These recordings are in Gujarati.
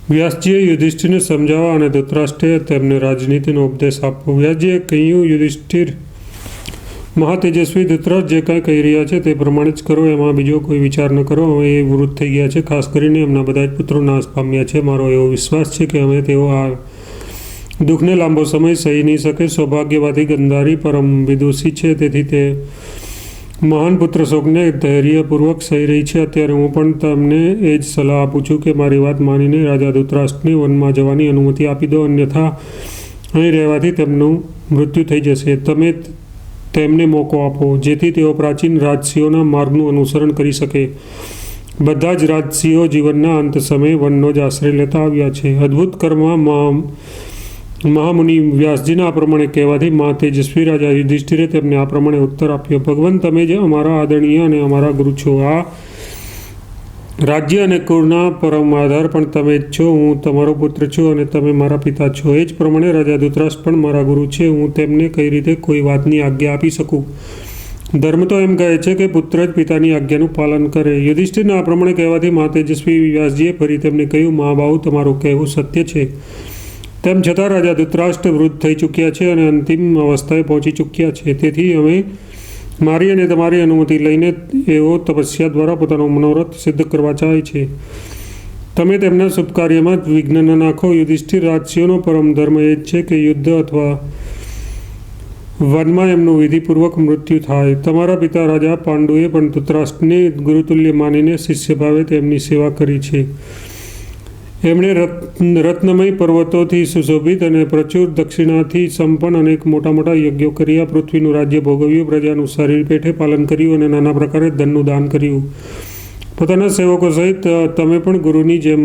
વ્યાસજીએ યુધિષ્ઠિરને સમજાવવા અને ધૃતરાષ્ટ્રે તેમને રાજનીતિનો ઉપદેશ આપવો. વ્યાસજીએ કહ્યું, યુધિષ્ઠિર મહાતેજસ્વી ધૃતરાષ્ટ્ર જે કાંઈ કહી રહ્યા છે તે પ્રમાણે જ કરો, એમાં બીજો કોઈ વિચાર ન કરો. હવે એ વૃદ્ધ થઈ ગયા છે, ખાસ કરીને એમના બધા જ પુત્રો નાશ પામ્યા છે. મારો એવો વિશ્વાસ છે કે હવે તેઓ આ દુઃખને લાંબો સમય સહી નહીં શકે. સૌભાગ્યવાદી ગંધારી પરમ વિદુષી છે, તેથી તે મહાન પુત્ર શોકને ધૈર્યપૂર્વક સહી રહી છે. અત્યારે હું પણ તમને એ જ સલાહ આપું છું કે મારી વાત માનીને રાજા ધૃતરાષ્ટ્રને વનમાં જવાની અનુમતિ આપી દો, અન્યથા અહીં રહેવાથી તેમનું મૃત્યુ થઈ જશે. તમે તેમને મોકો આપો જેથી તેઓ પ્રાચીન રાજસીઓના માર્ગનું અનુસરણ કરી શકે. બધા જ રાજસીઓ જીવનના અંત સમયે વનનો જ આશ્રય લેતા આવ્યા છે. અદ્ભુત કર્મમાં મહામુનિ વ્યાસજીના આ પ્રમાણે કહેવાથી મહા તેજસ્વી રાજા યુધિષ્ઠિરે તેમને આ પ્રમાણે ઉત્તર આપ્યો. ભગવાન, તમે જે અમારા આદરણીય અને અમારા ગુરુ છો. આ રાજ્ય અને કુળના પરમ આધાર પણ તમે જ છો. હું તમારો પુત્ર છું અને તમે મારા પિતા છો. એ જ પ્રમાણે રાજા ધૃતરાષ્ટ્ર પણ મારા ગુરુ છે. હું તેમને કઈ રીતે કોઈ વાતની આજ્ઞા આપી શકું? ધર્મ તો એમ કહે છે કે પુત્ર જ પિતાની આજ્ઞાનું પાલન કરે. યુધિષ્ઠિરના આ પ્રમાણે કહેવાથી મહા તેજસ્વી વ્યાસજીએ ફરી તેમને કહ્યું, મહાબાહુ, તમારું કહેવું સત્ય છે. તેમ છતાં રાજા ધૃતરાષ્ટ્ર વૃદ્ધ થઈ ચૂક્યા છે અને અંતિમ અવસ્થાએ પહોંચી ચૂક્યા છે. તેથી અમે મારી અને તમારી અનુમતિ લઈને એઓ તપસ્યા દ્વારા પોતાનો મનોરથ સિદ્ધ કરવા ચાહે છે. તમે તેમના શુભ કાર્યમાં વિઘ્ન ન નાખો. યુધિષ્ઠિર, રાજસીઓનો પરમ ધર્મ એ જ છે કે યુદ્ધ અથવા વનમાં એમનું વિધિપૂર્વક મૃત્યુ થાય. તમારા પિતા રાજા પાંડુએ પણ ધૃતરાષ્ટ્રને ગુરુતુલ્ય માનીને શિષ્ય ભાવે તેમની સેવા કરી છે. એમણે રત્નમય પર્વતોથી સુશોભિત અને પ્રચુર દક્ષિણાથી સંપન્ન અનેક મોટા મોટા યજ્ઞો કર્યા. પૃથ્વીનું રાજ્ય ભોગવ્યું, પ્રજાનું શરીર પેઠે પાલન કર્યું અને નાના પ્રકારે ધનનું દાન કર્યું. પોતાના સેવકો સહિત તમે પણ ગુરુની જેમ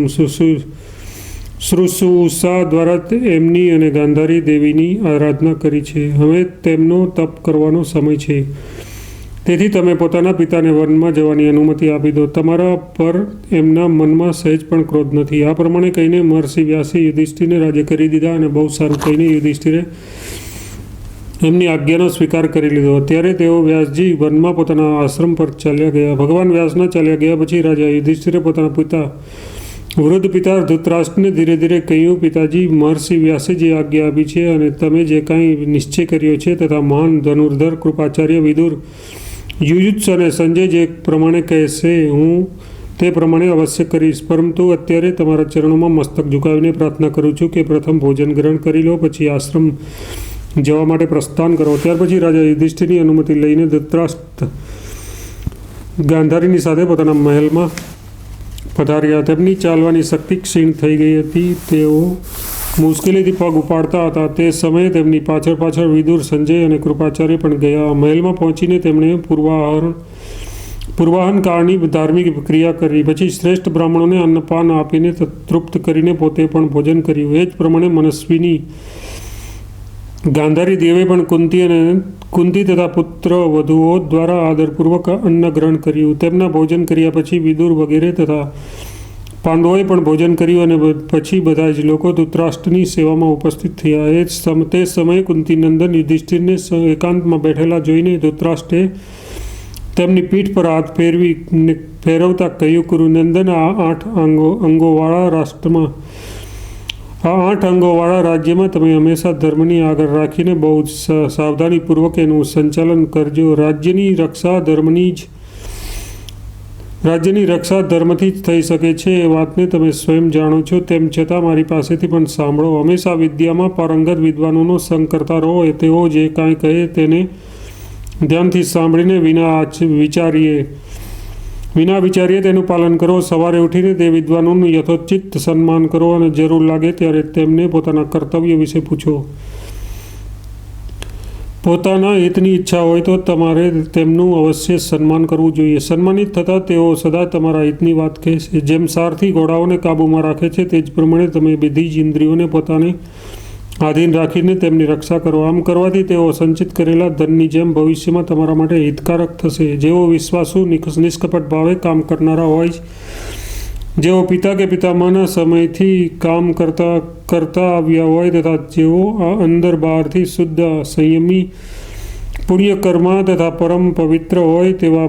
શુશ્રૂષા દ્વારા એમની અને ગાંધારી દેવીની આરાધના કરી છે. હવે તેમનો તપ કરવાનો સમય છે. તેથી તમે પોતાના પિતાને વનમાં જવાની અનુમતિ આપી દો. તમારા પર એમના મનમાં સહેજ પણ ક્રોધ નથી. આ પ્રમાણે કહીને મહર્ષિ વ્યાસે યુધિષ્ઠિરને રાજ્ય કરી દીધા અને બહુ સારું કહીને યુધિષ્ઠિરે એમની આજ્ઞાનો સ્વીકાર કરી લીધો. ત્યારે તેઓ વ્યાસજી વનમાં પોતાના આશ્રમ પર ચાલ્યા ગયા. ભગવાન વ્યાસના ચાલ્યા ગયા પછી રાજા યુધિષ્ઠિરે પોતાના વૃદ્ધ પિતા ધૃતરાષ્ટ્રને ધીરે ધીરે કહ્યું, પિતાજી, મહર્ષિ વ્યાસે જે આજ્ઞા આપી છે અને તમે જે કાંઈ નિશ્ચય કર્યો છે તથા મહાન ધનુર્ધર કૃપાચાર્ય વિદુર, યુયુત્સુ અને સંજય જે પ્રમાણે કહેશે હું તે પ્રમાણે અવશ્ય કરીશ. પરંતુ અત્યારે તમારા ચરણોમાં મસ્તક ઝુકાવીને પ્રાર્થના કરું છું કે પ્રથમ ભોજન ગ્રહણ કરી લો, પછી આશ્રમ જવા માટે પ્રસ્થાન કરો. ત્યાર પછી રાજા યુધિષ્ઠિરની અનુમતિ લઈને ધૃતરાષ્ટ્ર ગાંધારીની સાથે પોતાના મહેલમાં પધાર્યા. તેમની ચાલવાની શક્તિ ક્ષીણ થઈ ગઈ હતી. તેઓ મુશ્કેલીથી પગ ઉપાડતા હતા. તે સમયે તેમની પાછળ પાછળ વિદુર, સંજય અને કૃપાચાર્ય પણ ગયા. મહેલમાં પહોંચીને તેમણે પૂર્વાહન કાળની ધાર્મિક ક્રિયા કરી. પછી શ્રેષ્ઠ બ્રાહ્મણોને અન્નપાન આપીને તૃપ્ત કરીને પોતે પણ ભોજન કર્યું. એ જ પ્રમાણે મનસ્વીની ગાંધારી દેવે પણ કુંતી તથા પુત્ર વધુઓ દ્વારા આદરપૂર્વક અન્ન ગ્રહણ કર્યું. તેમના ભોજન કર્યા પછી વિદુર વગેરે તથા પાંડવોએ પણ ભોજન કર્યું અને પછી બધા જ લોકો ધૃતરાષ્ટ્રની સેવામાં ઉપસ્થિત થયા. તે સમયે કુંતીનંદન યુધિષ્ઠિરને એકાંતમાં બેઠેલા જોઈને ધૃતરાષ્ટ્રે તેમની પીઠ પર હાથ ફેરવતા કહ્યું, કુરુનંદન, આ 8 અંગોવાળા રાજ્યમાં તમે હંમેશા ધર્મની આગળ રાખીને બહુ સાવધાનીપૂર્વક એનું સંચાલન કરજો. રાજ્યની રક્ષા ધર્મથી જ થઈ શકે છે. એ વાતને તમે સ્વયં જાણો છો. તેમ છતાં મારી પાસેથી પણ સાંભળો. હંમેશા વિદ્યામાં પારંગત વિદ્વાનોનો સંગ કરતા રહો. તેઓ જે કાંઈ કહે તેને ધ્યાનથી સાંભળીને વિના વિચારીએ તેનું પાલન કરો. સવારે ઉઠીને તે વિદ્વાનોનું યથોચિત સન્માન કરો અને જરૂર લાગે ત્યારે તેમને પોતાના કર્તવ્ય વિશે પૂછો. પોતાના હિતની ઈચ્છા હોય તો તમારે તેમનું અવશ્ય સન્માન કરવું જોઈએ. સન્માનિત થતાં તેઓ સદા તમારા હિતની વાત કહેશે. જેમ સારથી ઘોડાઓને કાબૂમાં રાખે છે તે જ પ્રમાણે તમે બધી જ ઇન્દ્રિયોને પોતાને આધીન રાખીને તેમની રક્ષા કરો. આમ કરવાથી તેઓ સંચિત કરેલા ધનની જેમ ભવિષ્યમાં તમારા માટે હિતકારક થશે. જેઓ વિશ્વાસુ નિષ્કપટ ભાવે કામ કરનારા હોય, જેઓ પિતા કે પિતામહના સમયથી કામ કરતા આવ્યા હોય તથા જેઓ આ અંદર બહારથી શુદ્ધ, સંયમી, પુણ્યકર્મા તથા પરમ પવિત્ર હોય તેવા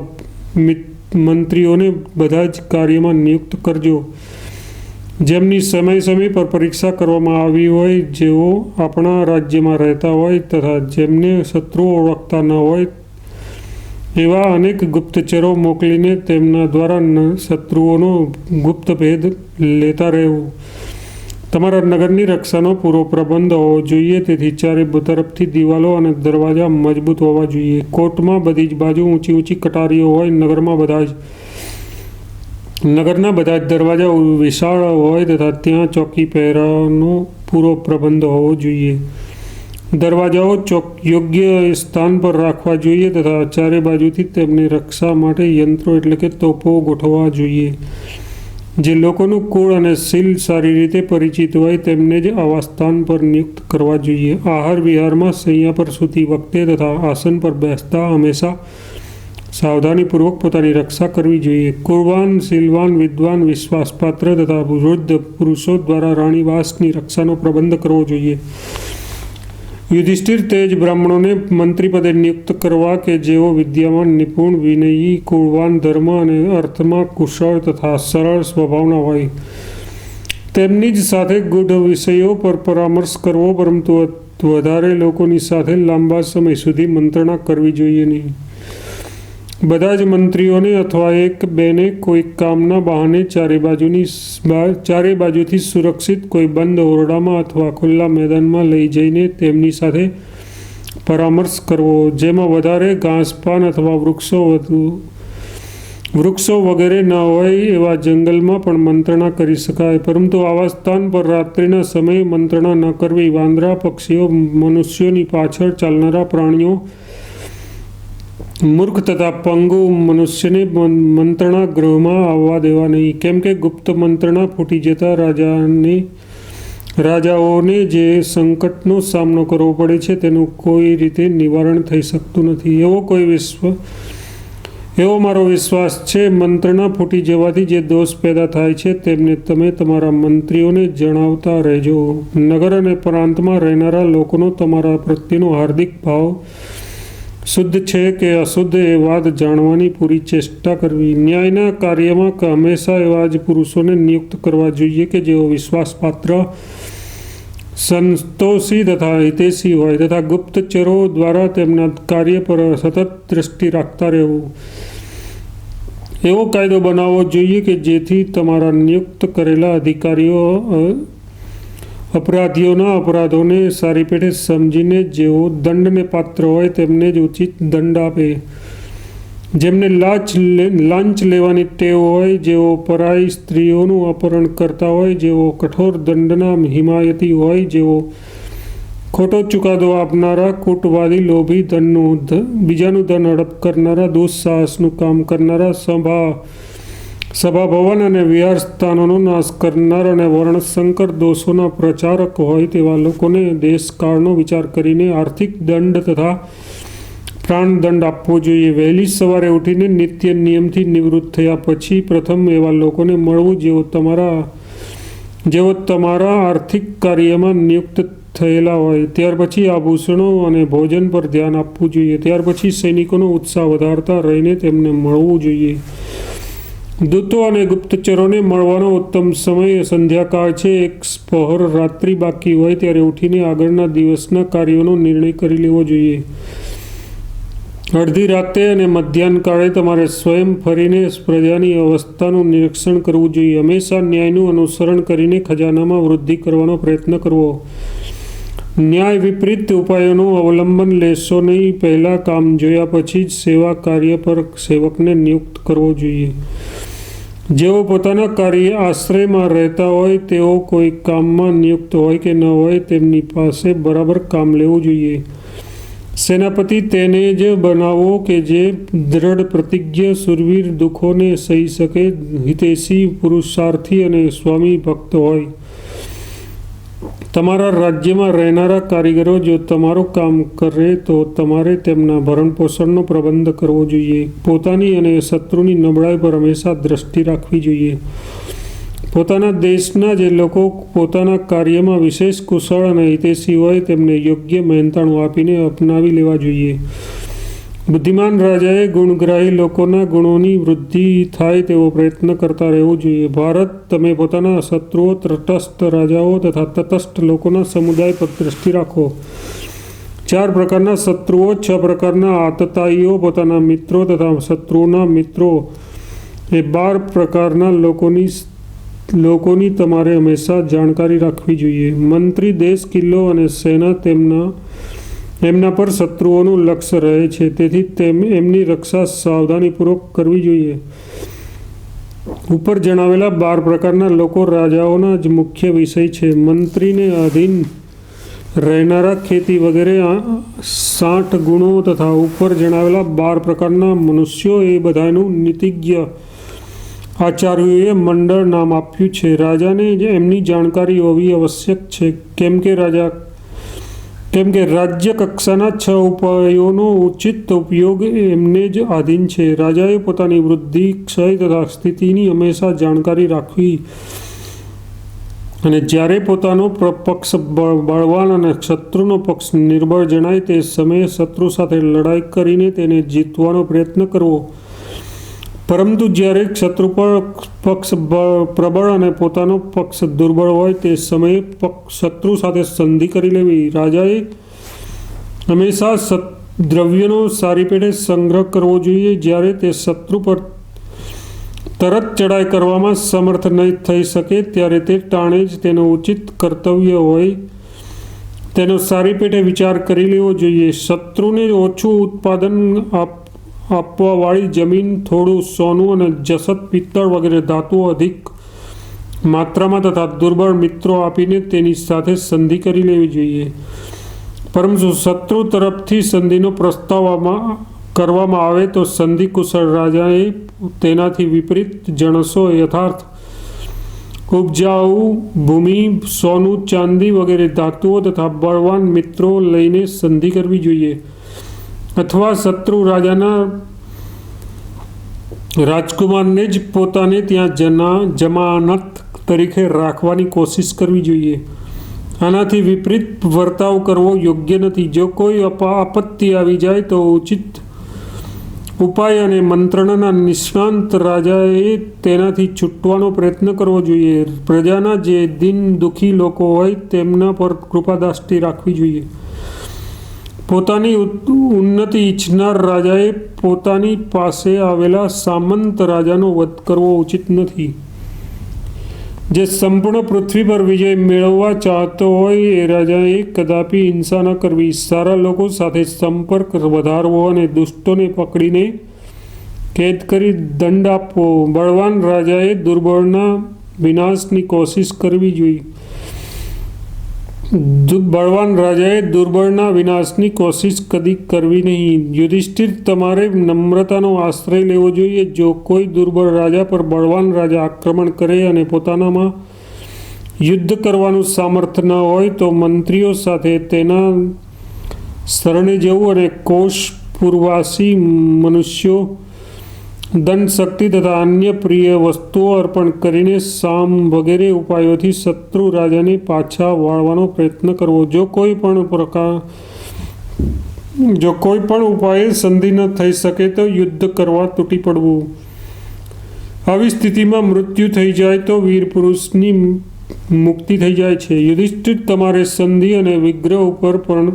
મંત્રીઓને બધા જ કાર્યમાં નિયુક્ત કરજો. જેમની સમય સમય પર પરીક્ષા કરવામાં આવી હોય, જેઓ આપણા રાજ્યમાં રહેતા હોય તથા જેમને શત્રુઓ ઓળખતા ન હોય, એવા અનેક ગુપ્તચરો મોકલીને તેમના દ્વારા શત્રુઓનો ગુપ્ત ભેદ લેતા રહેવું. તમારા નગરની રક્ષાનો પૂરો પ્રબંધ હોવો જોઈએ, તેથી ચારે તરફથી દિવાલો અને દરવાજા મજબૂત હોવા જોઈએ. કોટમાં બધી જ બાજુ ઊંચી ઊંચી કટારીઓ હોય. નગરના બધા જ દરવાજા વિશાળ હોય તથા ત્યાં ચોકી પહેરાનો પૂરો પ્રબંધ હોવો જોઈએ. દરવાજાઓ યોગ્ય સ્થાન પર રાખવા જોઈએ તથા ચારે બાજુથી તેમની રક્ષા માટે યંત્રો એટલે કે તોપો ગોઠવવા જોઈએ. જે લોકોનું કુળ અને શીલ સારી રીતે પરિચિત હોય તેમને જ આવા સ્થાન પર નિયુક્ત કરવા જોઈએ. આહાર વિહારમાં શૈયા પર સૂતી વખતે તથા આસન પર બેસતા હંમેશા સાવધાનીપૂર્વક પોતાની રક્ષા કરવી જોઈએ. કુળવાન, શીલવાન, વિદ્વાન, વિશ્વાસપાત્ર તથા વૃદ્ધ પુરુષો દ્વારા રાણીવાસની રક્ષાનો પ્રબંધ કરવો જોઈએ. યુધિષ્ઠિર તે જ બ્રાહ્મણોને મંત્રી પદે નિયુક્ત કરવા કે જેઓ વિદ્યાવાન, નિપુણ, વિનયી, કુળવાન, ધર્મ અને અર્થમાં કુશળ તથા સરળ સ્વભાવના હોય. તેમની જ સાથે ગૂઢ વિષયો પર પરામર્શ કરવો, પરંતુ વધારે લોકોની સાથે લાંબા સમય સુધી મંત્રણા કરવી જોઈએ નહીં. બધા જ મંત્રીઓને અથવા એક બેને કોઈ કામના બહાને ચારે બાજુથી સુરક્ષિત કોઈ બંધ ઓરડામાં અથવા ખુલ્લા મેદાનમાં લઈ જઈને તેમની સાથે પરામર્શ કરવો, જેમાં વધારે ઘાસપાન અથવા વૃક્ષો વગેરે ન હોય એવા જંગલમાં પણ મંત્રણા કરી શકાય. પરંતુ આવા સ્થાન પર રાત્રિના સમયે મંત્રણા ન કરવી. વાંદરા, પક્ષીઓ, મનુષ્યોની પાછળ ચાલનારા પ્રાણીઓ, મૂર્ખ તથા પંગુ મનુષ્યને મંત્રણા ગૃહમાં આવવા દેવા નહીં, કેમ કે ગુપ્ત મંત્રણા ફૂટી જતા રાજાઓને જે સંકટનો સામનો કરવો પડે છે તેનું કોઈ રીતે નિવારણ થઈ શકતું નથી. એવો મારો વિશ્વાસ છે. મંત્રણા ફૂટી જવાથી જે દોષ પેદા થાય છે તેમને તમે તમારા મંત્રીઓને જણાવતા રહેજો. નગર અને પ્રાંતમાં રહેનારા લોકોનો તમારા પ્રત્યેનો હાર્દિક ભાવ શુદ્ધ છે કે અશુદ્ધ એ વાત જાણવાની પૂરી ચેષ્ટા કરવી. ન્યાયના કાર્યમાં હંમેશા એવા જ પુરુષોને નિયુક્ત કરવા જોઈએ કે જેઓ વિશ્વાસપાત્ર, સંતોષી તથા હિતેશી હોય તથા ગુપ્તચરો દ્વારા તેમના કાર્ય પર સતત દ્રષ્ટિ રાખતા રહેવું. એવો કાયદો બનાવવો જોઈએ કે જેથી તમારા નિયુક્ત કરેલા અધિકારીઓ અપરાધીઓના અપરાધોને સારી પેઠે સમજીને જેઓ દંડને પાત્ર હોય તેમને જ ઉચિત દંડ આપે. જેમને લાંચ લેવાની ટેવ હોય, જેઓ પરાઈ સ્ત્રીઓનું અપહરણ કરતા હોય, જેઓ કઠોર દંડના હિમાયતી હોય, જેઓ ખોટો ચુકાદો આપનારા, કૂટવાદી, લોભી, બીજાનું ધન હડપ કરનારા, દુઃસાહસનું કામ કરનારા, સભા ભવન અને વિહાર સ્થાનોનો નાશ કરનાર અને વર્ણસંકર દોષોના પ્રચારક હોય તેવા લોકોને દેશકાળનો વિચાર કરીને આર્થિક દંડ તથા પ્રાણદંડ આપવો જોઈએ. વહેલી સવારે ઉઠીને નિત્ય નિયમથી નિવૃત્ત થયા પછી પ્રથમ એવા લોકોને મળવું જેઓ તમારા આર્થિક કાર્યમાં નિયુક્ત થયેલા હોય. ત્યાર પછી આભૂષણો અને ભોજન પર ધ્યાન આપવું જોઈએ. ત્યાર પછી સૈનિકોનો ઉત્સાહ વધારતા રહીને તેમને મળવું જોઈએ. દૂતો અને ગુપ્તચરોને મળવાનો ઉત્તમ સમય સંધ્યાકાળ છે. એક પહોર રાત્રિ બાકી હોય ત્યારે ઉઠીને આગળના દિવસના કાર્યોનો નિર્ણય કરી લેવો જોઈએ. અડધી રાતે અને મધ્યાહન કાળે તમારે સ્વયં ફરીને પ્રજાની અવસ્થાનું નિરીક્ષણ કરવું જોઈએ. હંમેશા ન્યાયનું અનુસરણ કરીને ખજાનામાં વૃદ્ધિ કરવાનો પ્રયત્ન કરવો. ન્યાય વિપરીત ઉપાયોનું અવલંબન લેશો નહીં. પહેલાં કામ જોયા પછી જ સેવા કાર્ય પર સેવકને નિયુક્ત કરવો જોઈએ. જેઓ પોતાના કાર્ય આશ્રયમાં રહેતા હોય તેઓ કોઈ કામમાં નિયુક્ત હોય કે ન હોય તેમની પાસે બરાબર કામ લેવું જોઈએ. સેનાપતિ તેને જ બનાવો કે જે દ્રઢ પ્રતિજ્ઞ, શૂરવીર, દુઃખોને સહી શકે, હિતેશી, પુરુષાર્થી અને સ્વામી ભક્ત હોય. તમારા રાજ્યમાં રહેનારા કારીગરો જો તમારું કામ કરે તો તમારે તેમના ભરણપોષણનો પ્રબંધ કરવો જોઈએ. પોતાની અને શત્રુની નબળાઈ પર હંમેશા દ્રષ્ટિ રાખવી જોઈએ. પોતાના દેશના જે લોકો પોતાના કાર્યમાં વિશેષ કુશળ અને હિતેશી હોય તેમને યોગ્ય મહેનતાણું આપીને અપનાવી લેવા જોઈએ. બુદ્ધિમાન રાજાએ ગુણગ્રાહી લોકોના ગુણોની વૃદ્ધિ થાય તેવો પ્રયત્ન કરતા રહેવું જોઈએ. ભારત, તમે પોતાના શત્રુઓ, તટસ્થ રાજાઓ તથા તટસ્થ લોકોના સમુદાય પર દ્રષ્ટિ રાખો. 4 પ્રકારના શત્રુઓ, 6 પ્રકારના આતતાઈઓ, પોતાના મિત્રો તથા શત્રુઓના મિત્રો, એ 12 પ્રકારના લોકોની તમારે હંમેશા જાણકારી રાખવી જોઈએ. મંત્રી, દેશ, કિલ્લો અને સેના એમના પર શત્રુઓનું લક્ષ્ય રહે છે, તેથી એમની રક્ષા સાવધાનીપૂર્વક કરવી જોઈએ. ઉપર જણાવેલા 12 પ્રકારના લોકો રાજાઓના જ મુખ્ય વિષય છે. મંત્રીને આધીન રહેનારા, ખેતી વગેરે 60 ગુણો તથા ઉપર જણાવેલા 12 પ્રકારના મનુષ્યો એ બધાનું નીતિજ્ઞ આચાર્યોએ મંડળ નામ આપ્યું છે. રાજાને એમની જાણકારી હોવી આવશ્યક છે, કેમ કે રાજ્ય કક્ષાના 6 ઉપાયોનો ઉચિત ઉપયોગ એમને જ આધીન છે. રાજાએ પોતાની વૃદ્ધિ, ક્ષય તથા સ્થિતિની હંમેશા જાણકારી રાખવી અને જ્યારે પોતાનો પક્ષ બળવાન અને શત્રુનો પક્ષ નિર્બળ જણાય તે સમયે શત્રુ સાથે લડાઈ કરીને તેને જીતવાનો પ્રયત્ન કરવો. પરંતુ જ્યારે શત્રુ પક્ષ પ્રબળ અને પોતાનો પક્ષ દુર્બળ હોય તે સમયે શત્રુ સાથે સંધિ કરી લેવી. રાજાએ હંમેશા દ્રવ્યનો સારી પેઠે સંગ્રહ કરવો જોઈએ. જ્યારે તે શત્રુ પર તરત ચડાઈ કરવામાં સમર્થ નહીં થઈ શકે ત્યારે તે ટાણે જ તેનું ઉચિત કર્તવ્ય હોય તેનો સારી પેઠે વિચાર કરી લેવો જોઈએ. શત્રુને ઓછું ઉત્પાદન આપવાવાળી જમીન, થોડું સોનું અને જસત, પિત્તળ વગેરે ધાતુઓ અધિક માત્રામાં તથા દુર્બળ મિત્રો આપીને તેની સાથે સંધિ કરી લેવી જોઈએ. પરંતુ શત્રુ તરફથી સંધિનો પ્રસ્તાવ કરવામાં આવે તો સંધિ કુશળ રાજાએ તેનાથી વિપરીત જણસો યથાર્થ ઉપજાઉ ભૂમિ, સોનું, ચાંદી વગેરે ધાતુઓ તથા બળવાન મિત્રો લઈને સંધિ કરવી જોઈએ. અથવા શત્રુ રાજાના રાજકુમારને જ પોતાને ત્યાં જમાનત તરીકે રાખવાની કોશિશ કરવી જોઈએ. આનાથી વિપરીત વર્તાવ કરવો યોગ્ય નથી. જો કોઈ આપત્તિ આવી જાય તો ઉચિત ઉપાય અને મંત્રણાના નિષ્ણાંત રાજાએ તેનાથી છૂટવાનો પ્રયત્ન કરવો જોઈએ. પ્રજાના જે દિન દુઃખી લોકો હોય તેમના પર કૃપાદ્રષ્ટિ રાખવી જોઈએ. પોતાની ઉન્નતિ ઈચ્છનાર રાજાએ પોતાની પાસે આવેલા સામંત રાજાનો વધ કરવો ઉચિત નથી. જે સંપૂર્ણ પૃથ્વી પર વિજય મેળવવા ચાહતો હોય એ રાજાએ કદાપી હિંસા ન કરવી. સારા લોકો સાથે સંપર્ક વધારવો અને દુષ્ટોને પકડીને કેદ કરી દંડ આપવો. બળવાન રાજાએ દુર્બળના વિનાશની કોશિશ કરવી જોઈએ. બળવાન રાજાએ દુર્બળના વિનાશની કોશિશ કદી કરવી નહીં. યુધિષ્ઠિર, તમારે નમ્રતાનો આશ્રય લેવો જોઈએ. જો કોઈ દુર્બળ રાજા પર બળવાન રાજા આક્રમણ કરે અને પોતાનામાં યુદ્ધ કરવાનું સામર્થ્ય ન હોય તો મંત્રીઓ સાથે તેના શરણે જવું અને કોષ પૂર્વાસી મનુષ્યો, ધન, શક્તિ તથા અન્ય પ્રિય વસ્તુઓ અર્પણ કરીને સામ વગેરે ઉપાયોથી શત્રુ રાજાને પાછા વાળવાનો પ્રયત્ન કરવો. જો કોઈ પણ ઉપાયે સંધિ ન થઈ શકે તો યુદ્ધ કરવા તૂટી પડવું. આવી સ્થિતિમાં મૃત્યુ થઈ જાય તો વીર પુરુષની મુક્તિ થઈ જાય છે. યુધિષ્ઠિર, તમારે સંધિ અને વિગ્રહ ઉપર પણ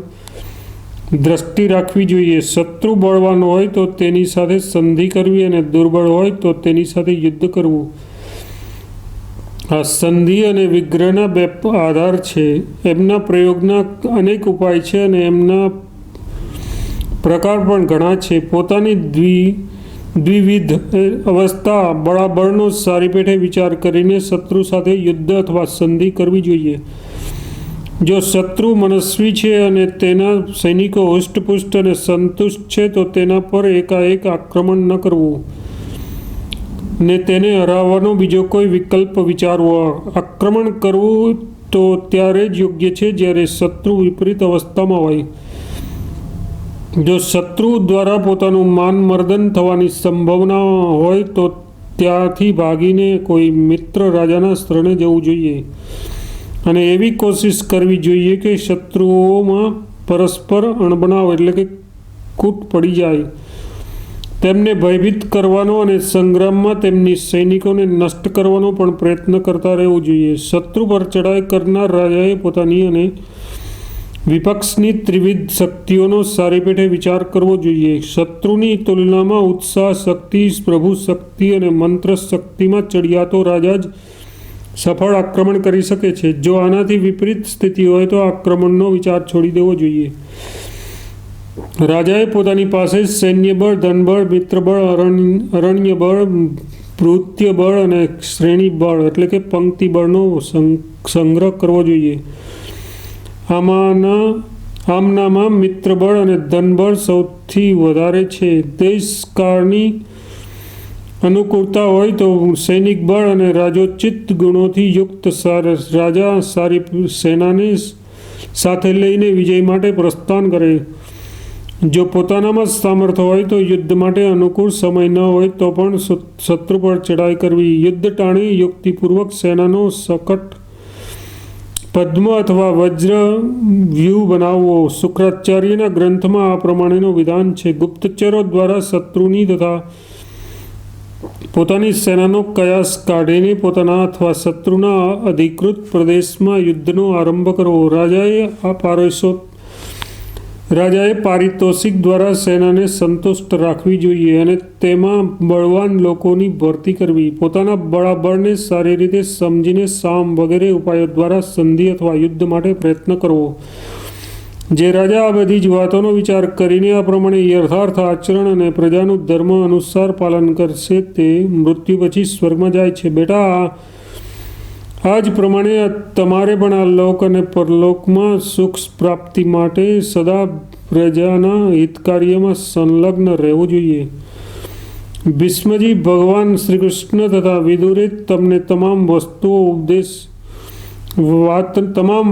દ્રષ્ટિ રાખવી જોઈએ. શત્રુ બળવાન હોય તો તેની સાથે સંધિ કરવી અને દુર્બળ હોય તો તેની સાથે યુદ્ધ કરવું. આ સંધિ અને વિગ્રહના 2 આધાર છે. એમના પ્રયોગના અનેક ઉપાય છે અને એમના પ્રકાર પણ ઘણા છે. પોતાની દ્વિવિધ અવસ્થા બળાબળનો સારી પેઠે વિચાર કરીને શત્રુ સાથે યુદ્ધ અથવા સંધિ કરવી જોઈએ. જો શત્રુ મનસ્વી છે અને તેના સૈનિકો હુષ્ટપુષ્ટ અને સંતુષ્ટ છે તો તેના પર એકાએક આક્રમણ ન કરવું ને તેને હરાવવાનો બીજો કોઈ વિકલ્પ વિચારવો. આક્રમણ કરવું તો ત્યારે જ યોગ્ય છે જ્યારે શત્રુ વિપરીત અવસ્થામાં હોય. જો શત્રુ દ્વારા પોતાનું માનમર્દન થવાની સંભાવના હોય તો ત્યાંથી ભાગીને કોઈ મિત્ર રાજાના શરણે જવું જોઈએ અને એવી કોશિશ કરવી જોઈએ કે શત્રુઓમાં પરસ્પર અણબનાવ એટલે કે કૂટ પડી જાય. તેમને ભયભીત કરવાનો અને સંગ્રામમાં તેમની સૈનિકોને નષ્ટ કરવાનો પણ પ્રયત્ન કરતા રહેવું જોઈએ. શત્રુ પર ચડાઈ કરનાર રાજાએ પોતાની અને વિપક્ષની ત્રિવિધ શક્તિઓનો સારી પેઠે વિચાર કરવો જોઈએ. શત્રુની તુલનામાં ઉત્સાહ શક્તિ, પ્રભુ શક્તિ અને મંત્ર શક્તિમાં ચડિયાતો રાજા જ સફળ આક્રમણ કરી શકે છે. જો આનાથી વિપરીત સ્થિતિ હોય તો આક્રમણનો વિચાર છોડી દેવો જોઈએ. રાજાએ પોતાની પાસે સૈન્ય બળ, ધનબળ, મિત્રબળ, અરણ્ય બળ, ભૃત્ય બળ અને શ્રેણી બળ એટલે કે પંક્તિ બળનો સંગ્રહ કરવો જોઈએ. આમનામાં મિત્રબળ અને ધનબળ સૌથી વધારે છે. દેશકાળની અનુકૂળતા હોય તો સૈનિક બળ અને રાજોચિત ગુણોથી યુક્ત રાજા સારી સેનાને સાથે લઈને વિજય માટે પ્રસ્થાન કરે. જો પોતાનામાં સામર્થ્ય હોય તો યુદ્ધ માટે અનુકૂળ સમય ન હોય તો પણ શત્રુ પર ચડાઈ કરવી. યુદ્ધ ટાણે યુક્તિપૂર્વક સેનાનો સકટ પદ્મ અથવા વજ્ર વ્યૂહ બનાવવો. શુક્રાચાર્યના ગ્રંથમાં આ પ્રમાણેનું વિધાન છે. ગુપ્તચરો દ્વારા શત્રુની તથા પોતાની સેનાનો કયાસ કાઢીને પોતાના અથવા શત્રુના અધિકૃત પ્રદેશમાં યુદ્ધનો આરંભ કરવો. રાજાએ પારિતોષિક દ્વારા સેનાને સંતુષ્ટ રાખવી જોઈએ અને તેમાં બળવાન લોકોની ભરતી કરવી. પોતાના બળાબળને સારી રીતે સમજીને સામ વગેરે ઉપાયો દ્વારા સંધિ અથવા યુદ્ધ માટે પ્રયત્ન કરવો. જે રાજા આ બધી જ વાતોનો વિચાર કરીને આ પ્રમાણે યથાર્થ આચરણ અને પ્રજાનું ધર્મ અનુસાર પાલન કરશે તે મૃત્યુ પછી સ્વર્ગમાં જાય છે. બેટા, આ જ પ્રમાણે તમારે પણ આ લોક અને પરલોકમાં સુખ પ્રાપ્તિ માટે સદા પ્રજાના હિત કાર્યમાં સંલગ્ન રહેવું જોઈએ. ભીષ્મજી, ભગવાન શ્રી કૃષ્ણ તથા વિદુરે તમને તમામ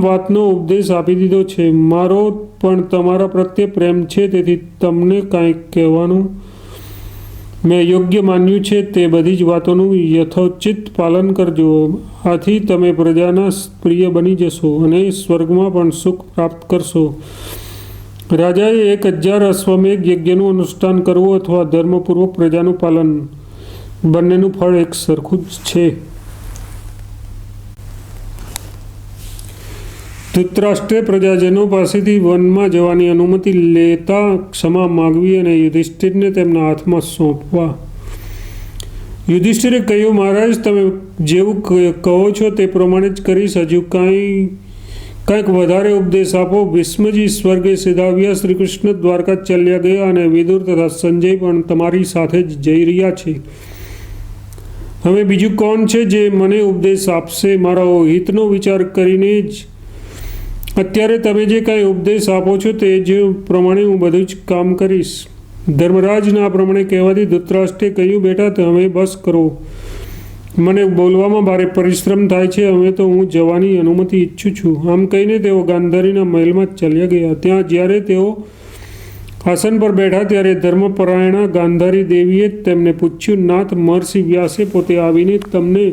વાતનો ઉપદેશ આપી દીધો છે. મારો પણ તમારા પ્રત્યે પ્રેમ છે, તેથી તમને કાંઈક કહેવાનું મેં યોગ્ય માન્યું છે. તે બધી જ વાતોનું યથોચિત પાલન કરજો. આથી તમે પ્રજાના પ્રિય બની જશો અને સ્વર્ગમાં પણ સુખ પ્રાપ્ત કરશો. રાજાએ 1000 અશ્વમેઘ યજ્ઞનું અનુષ્ઠાન કરવું અથવા ધર્મપૂર્વક પ્રજાનું પાલન, બંનેનું ફળ એક સરખું જ છે. ધૃતરાષ્ટ્રે પ્રજાજનો પાસેથી વનમાં જવાની અનુમતિ લેતા ક્ષમા માગવી અને યુધિષ્ઠિરને તેમના હાથમાં સોંપવા. યુધિષ્ઠિરે કહ્યું, મહારાજ, તમે જેવું કહો છો તે પ્રમાણે જ કરીશ. હજુ કંઈક વધારે ઉપદેશ આપો. ભીષ્મજી સ્વર્ગે સીધાવ્યા. શ્રી કૃષ્ણ દ્વારકા ચાલ્યા ગયા અને વિદુર તથા સંજય પણ તમારી સાથે જ જઈ રહ્યા છે. હવે બીજું કોણ છે જે મને ઉપદેશ આપશે? મારા હિતનો વિચાર કરીને જ અત્યારે તમે જે કાંઈ ઉપદેશ આપો છો તે જ પ્રમાણે હું બધું જ કામ કરીશ. ધર્મરાજના આ પ્રમાણે કહેવાથી ધૃતરાષ્ટ્રે કહ્યું, બેટા, તમે બસ કરો. મને બોલવામાં ભારે પરિશ્રમ થાય છે. હવે તો હું જવાની અનુમતિ ઈચ્છું છું. આમ કહીને તેઓ ગાંધારીના મહેલમાં ચાલ્યા ગયા. ત્યાં જ્યારે તેઓ આસન પર બેઠા ત્યારે ધર્મપરાયણા ગાંધારી દેવીએ તેમને પૂછ્યું, નાથ, મહર્ષિ વ્યાસે પોતે આવીને તમને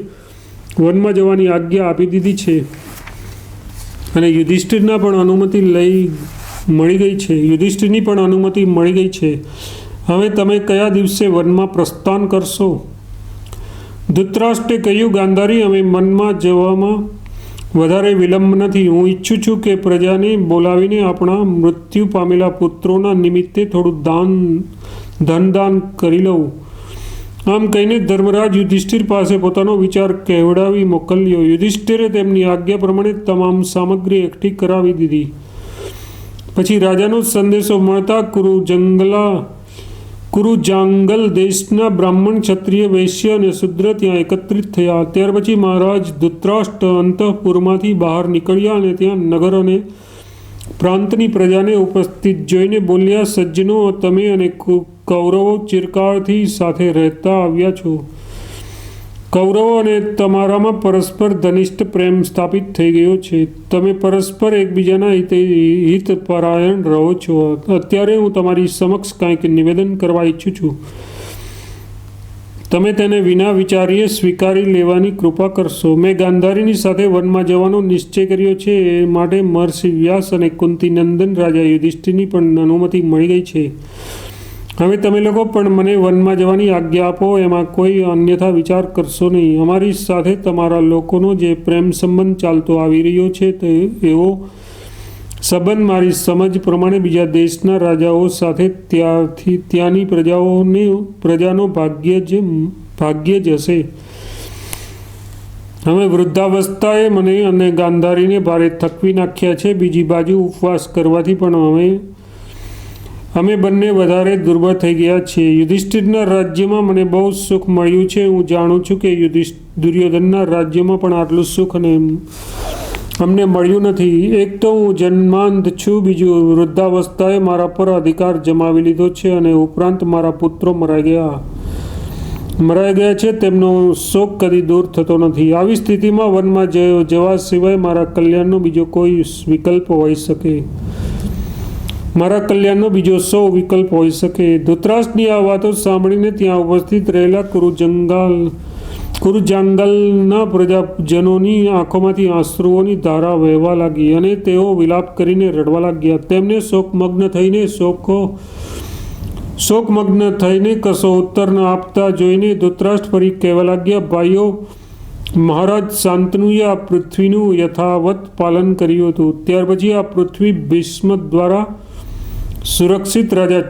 વનમાં જવાની આજ્ઞા આપી દીધી છે અને યુધિષ્ઠિરની પણ અનુમતિ મળી ગઈ છે. હવે તમે કયા દિવસે વનમાં પ્રસ્થાન કરશો? ધૃતરાષ્ટ્રે કહ્યું, ગાંધારી, અમે વનમાં જવામાં વધારે વિલંબ નથી. હું ઈચ્છું છું કે પ્રજાને બોલાવીને આપણા મૃત્યુ પામેલા પુત્રોના નિમિત્તે થોડું ધનદાન કરી લઉં. આમ કહીને ધર્મરાજ યુધિષ્ઠિર પાસે પોતાનો વિચાર કહેવડાવી મોકલ્યો. યુધિષ્ઠિરે તેમની આજ્ઞા પ્રમાણે તમામ સામગ્રી એકઠી કરાવી દીધી. પછી રાજાનો સંદેશો મળતા કુરુજાંગલ દેશના બ્રાહ્મણ, ક્ષત્રિય, વૈશ્ય અને શુદ્ર ત્યાં એકત્રિત થયા. ત્યાર પછી મહારાજ ધૃતરાષ્ટ્ર અંતઃપુરમાંથી બહાર નીકળ્યા અને ત્યાં નગર અને પ્રાંતની પ્રજાને ઉપસ્થિત જોઈને બોલ્યા, સજ્જનો, તમે અને કૌરવો ચિરકાળથી સાથે રહેતા આવ્યા છો. કૌરવો અને તમારામાં પરસ્પર ઘનિષ્ઠ પ્રેમ સ્થાપિત થઈ ગયો છે. તમે પરસ્પર એકબીજાના હિતપરાયણ રહો છો. અત્યારે હું તમારી સમક્ષ કંઈક નિવેદન કરવા ઈચ્છું છું. તમે તેને વિના વિચારીએ સ્વીકારી લેવાની કૃપા કરશો. મેં ગાંધારીની સાથે વનમાં જવાનો નિશ્ચય કર્યો છે. એ માટે મહર્ષિ વ્યાસ અને કુંતીનંદન રાજા યુધિષ્ઠિરની પણ અનુમતિ મળી ગઈ છે. હવે તમે લોકો પણ મને વનમાં જવાની આજ્ઞા આપો, એમાં કોઈ અન્યથા વિચાર કરશો નહીં. અમારી સાથે તમારા લોકોનો જે પ્રેમ સંબંધ ચાલતો આવી રહ્યો છે તે એવો સંબંધ મારી સમજ પ્રમાણે બીજા દેશના રાજાઓ સાથે ત્યાંની પ્રજાનો ભાગ્ય જ હશે. હવે વૃદ્ધાવસ્થાએ મને અને ગાંધારીને ભારે થકવી નાખ્યા છે. બીજી બાજુ ઉપવાસ કરવાથી પણ અમે બંને વધારે દુર્બળ થઈ ગયા છીએ. યુધિષ્ઠિરના રાજ્યમાં મને બહુ સુખ મળ્યું છે. હું જાણું છું કે દુર્યોધનના રાજ્યમાં પણ આટલું સુખ અમને મળ્યું નથી. એક તો હું જન્માંધ છું, બીજું વૃદ્ધાવસ્થાએ મારા પર અધિકાર જમાવી લીધો છે અને ઉપરાંત મારા પુત્રો મરાઈ ગયા છે. તેમનો શોક કદી દૂર થતો નથી. આવી સ્થિતિમાં વનમાં જવા સિવાય મારા કલ્યાણનો બીજો કોઈ વિકલ્પ હોઈ શકે? મારા કલ્યાણનો બીજો સૌ વિકલ્પ હોઈ શકે? ધૃતરાષ્ટ્રની આ વાતો સાંભળીને ત્યાં ઉપસ્થિત રહેલા કુરુજાંગલના પ્રજાજનોની આંખોમાંથી આંસુઓની ધારા વહેવા લાગી અને તેઓ વિલાપ કરીને રડવા લાગ્યા. તેમને શોકમગ્ન થઈને કશો ઉત્તર ન આપતા જોઈને ધૃતરાષ્ટ્ર ફરી કહેવા લાગ્યા, ભાઈઓ, મહારાજ શાંતનુએ આ પૃથ્વીનું યથાવત પાલન કર્યું હતું. ત્યાર પછી આ પૃથ્વી ભીષ્મ દ્વારા સુરક્ષિત રાજા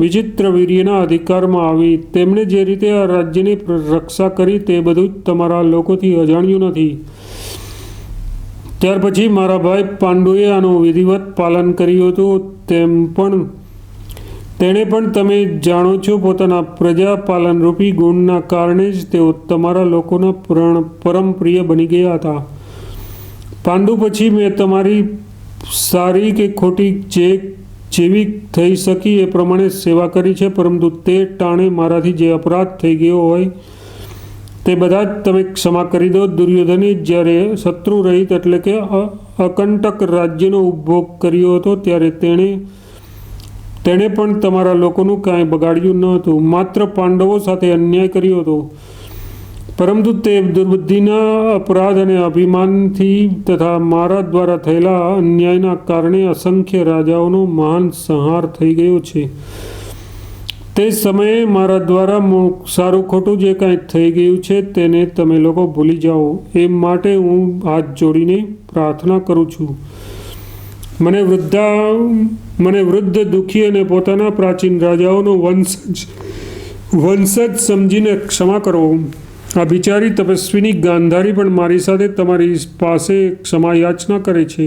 વિચિત્રવીર્યના અધિકારમાં આવી. તેમણે જે રીતે આ રાજ્યની રક્ષા કરી તે બધું જ તમારા લોકોથી અજાણ્યું નથી. ત્યાર પછી મારા ભાઈ પાંડુએ આનું વિધિવત પાલન કર્યું હતું. તેણે પણ તમે જાણો છો, પોતાના પ્રજાપાલનરૂપી ગુણના કારણે જ તેઓ તમારા લોકોના પરમ પ્રિય બની ગયા હતા. પાંડુ પછી મેં તમારી સારી કે ખોટી જેવી થઈ શકી એ પ્રમાણે સેવા કરી છે, પરંતુ તે ટાણે મારાથી જે અપરાધ થઈ ગયો હોય તે બધા જ તમે ક્ષમા કરી દો. દુર્યોધને જ્યારે શત્રુ રહિત એટલે કે અકંટક રાજ્યનો ઉપભોગ કર્યો હતો ત્યારે તેણે પણ તમારા લોકોનું કાંઈ બગાડ્યું ન હતું. માત્ર પાંડવો સાથે અન્યાય કર્યો હતો, પરંતુ તે દુર્બુદ્ધિના અપરાધ અને અભિમાનથી તથા મારા દ્વારા થયેલા અન્યાયના કારણે અસંખ્ય રાજાઓનો મહાન સંહાર થઈ ગયો છે. તે સમયે મારા દ્વારા સારું ખોટું જે કાંઈ થઈ ગયું છે તેને તમે લોકો ભૂલી જાઓ. એ માટે હું હાથ જોડીને પ્રાર્થના કરું છું. મને વૃદ્ધ, દુઃખી અને પોતાના પ્રાચીન રાજાઓનો વંશજ સમજીને ક્ષમા કરો. આ બિચારી તપસ્વીની ગાંધારી પણ મારી સાથે તમારી પાસે ક્ષમા યાચના કરે છે.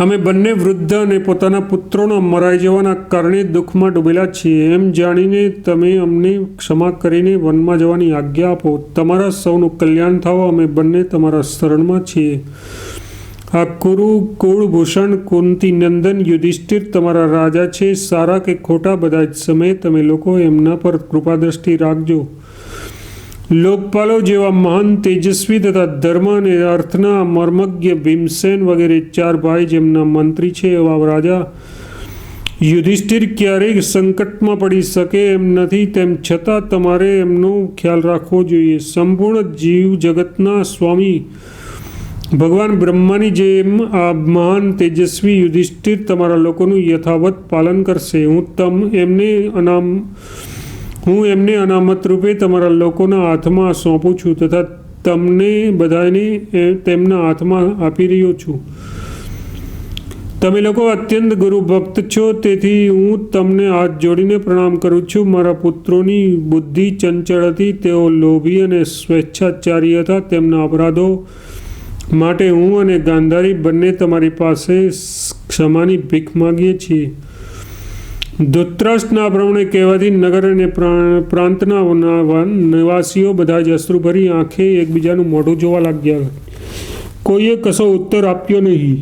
અમે બંને વૃદ્ધ અને પોતાના પુત્રોના મરાઈ જવાના કારણે દુઃખમાં ડૂબેલા છીએ. એમ જાણીને તમે અમને ક્ષમા કરીને વનમાં જવાની આજ્ઞા આપો. તમારા સૌનું કલ્યાણ થાઓ. અમે બંને તમારા શરણમાં છીએ. આ કુળભૂષણ કુંતી નંદન યુધિષ્ઠિર તમારા રાજા છે. સારા કે ખોટા બધા જ સમયે તમે લોકો એમના પર કૃપાદ્રષ્ટિ રાખજો. લોકપાલો જેવા મહાન તેજસ્વી તથા ધર્મ અને અર્થના મર્મજ્ઞ ભીમસેન વગેરે 4 ભાઈ જેમના મંત્રી છે એવા રાજા યુધિષ્ઠિર ક્યારેય સંકટમાં પડી શકે એમ નથી. તેમ છતાં તમારે એમનો ખ્યાલ રાખવો જોઈએ. સંપૂર્ણ જીવ જગતના સ્વામી ભગવાન બ્રહ્માની જેમ આ મહાન તેજસ્વી યુધિષ્ઠિર તમારા લોકોનું યથાવત પાલન કરશે. હું એમને અનામત રૂપે તમારા લોકોના હાથમાં સોંપું છું તથા તમને બધાને તેમના હાથમાં આપી રહ્યો છું. તમે લોકો અત્યંત ગુરુ ભક્ત છો, તેથી હું તમને હાથ જોડીને પ્રણામ કરું છું. મારા પુત્રોની બુદ્ધિ ચંચળ હતી, તેઓ લોભી અને સ્વેચ્છાચારી હતા. તેમના અપરાધો માટે હું અને ગાંધારી બંને તમારી પાસે ક્ષમાની ભીખ માગીએ છીએ. ધૃતરાષ્ટ્રના પ્રમાણે કહેવાથી નગર અને પ્રાંતના નિવાસીઓ બધા જ અશ્રુભરી આંખે એકબીજાનું મોઢું જોવા લાગ્યા. કોઈએ કશો ઉત્તર આપ્યો નહીં.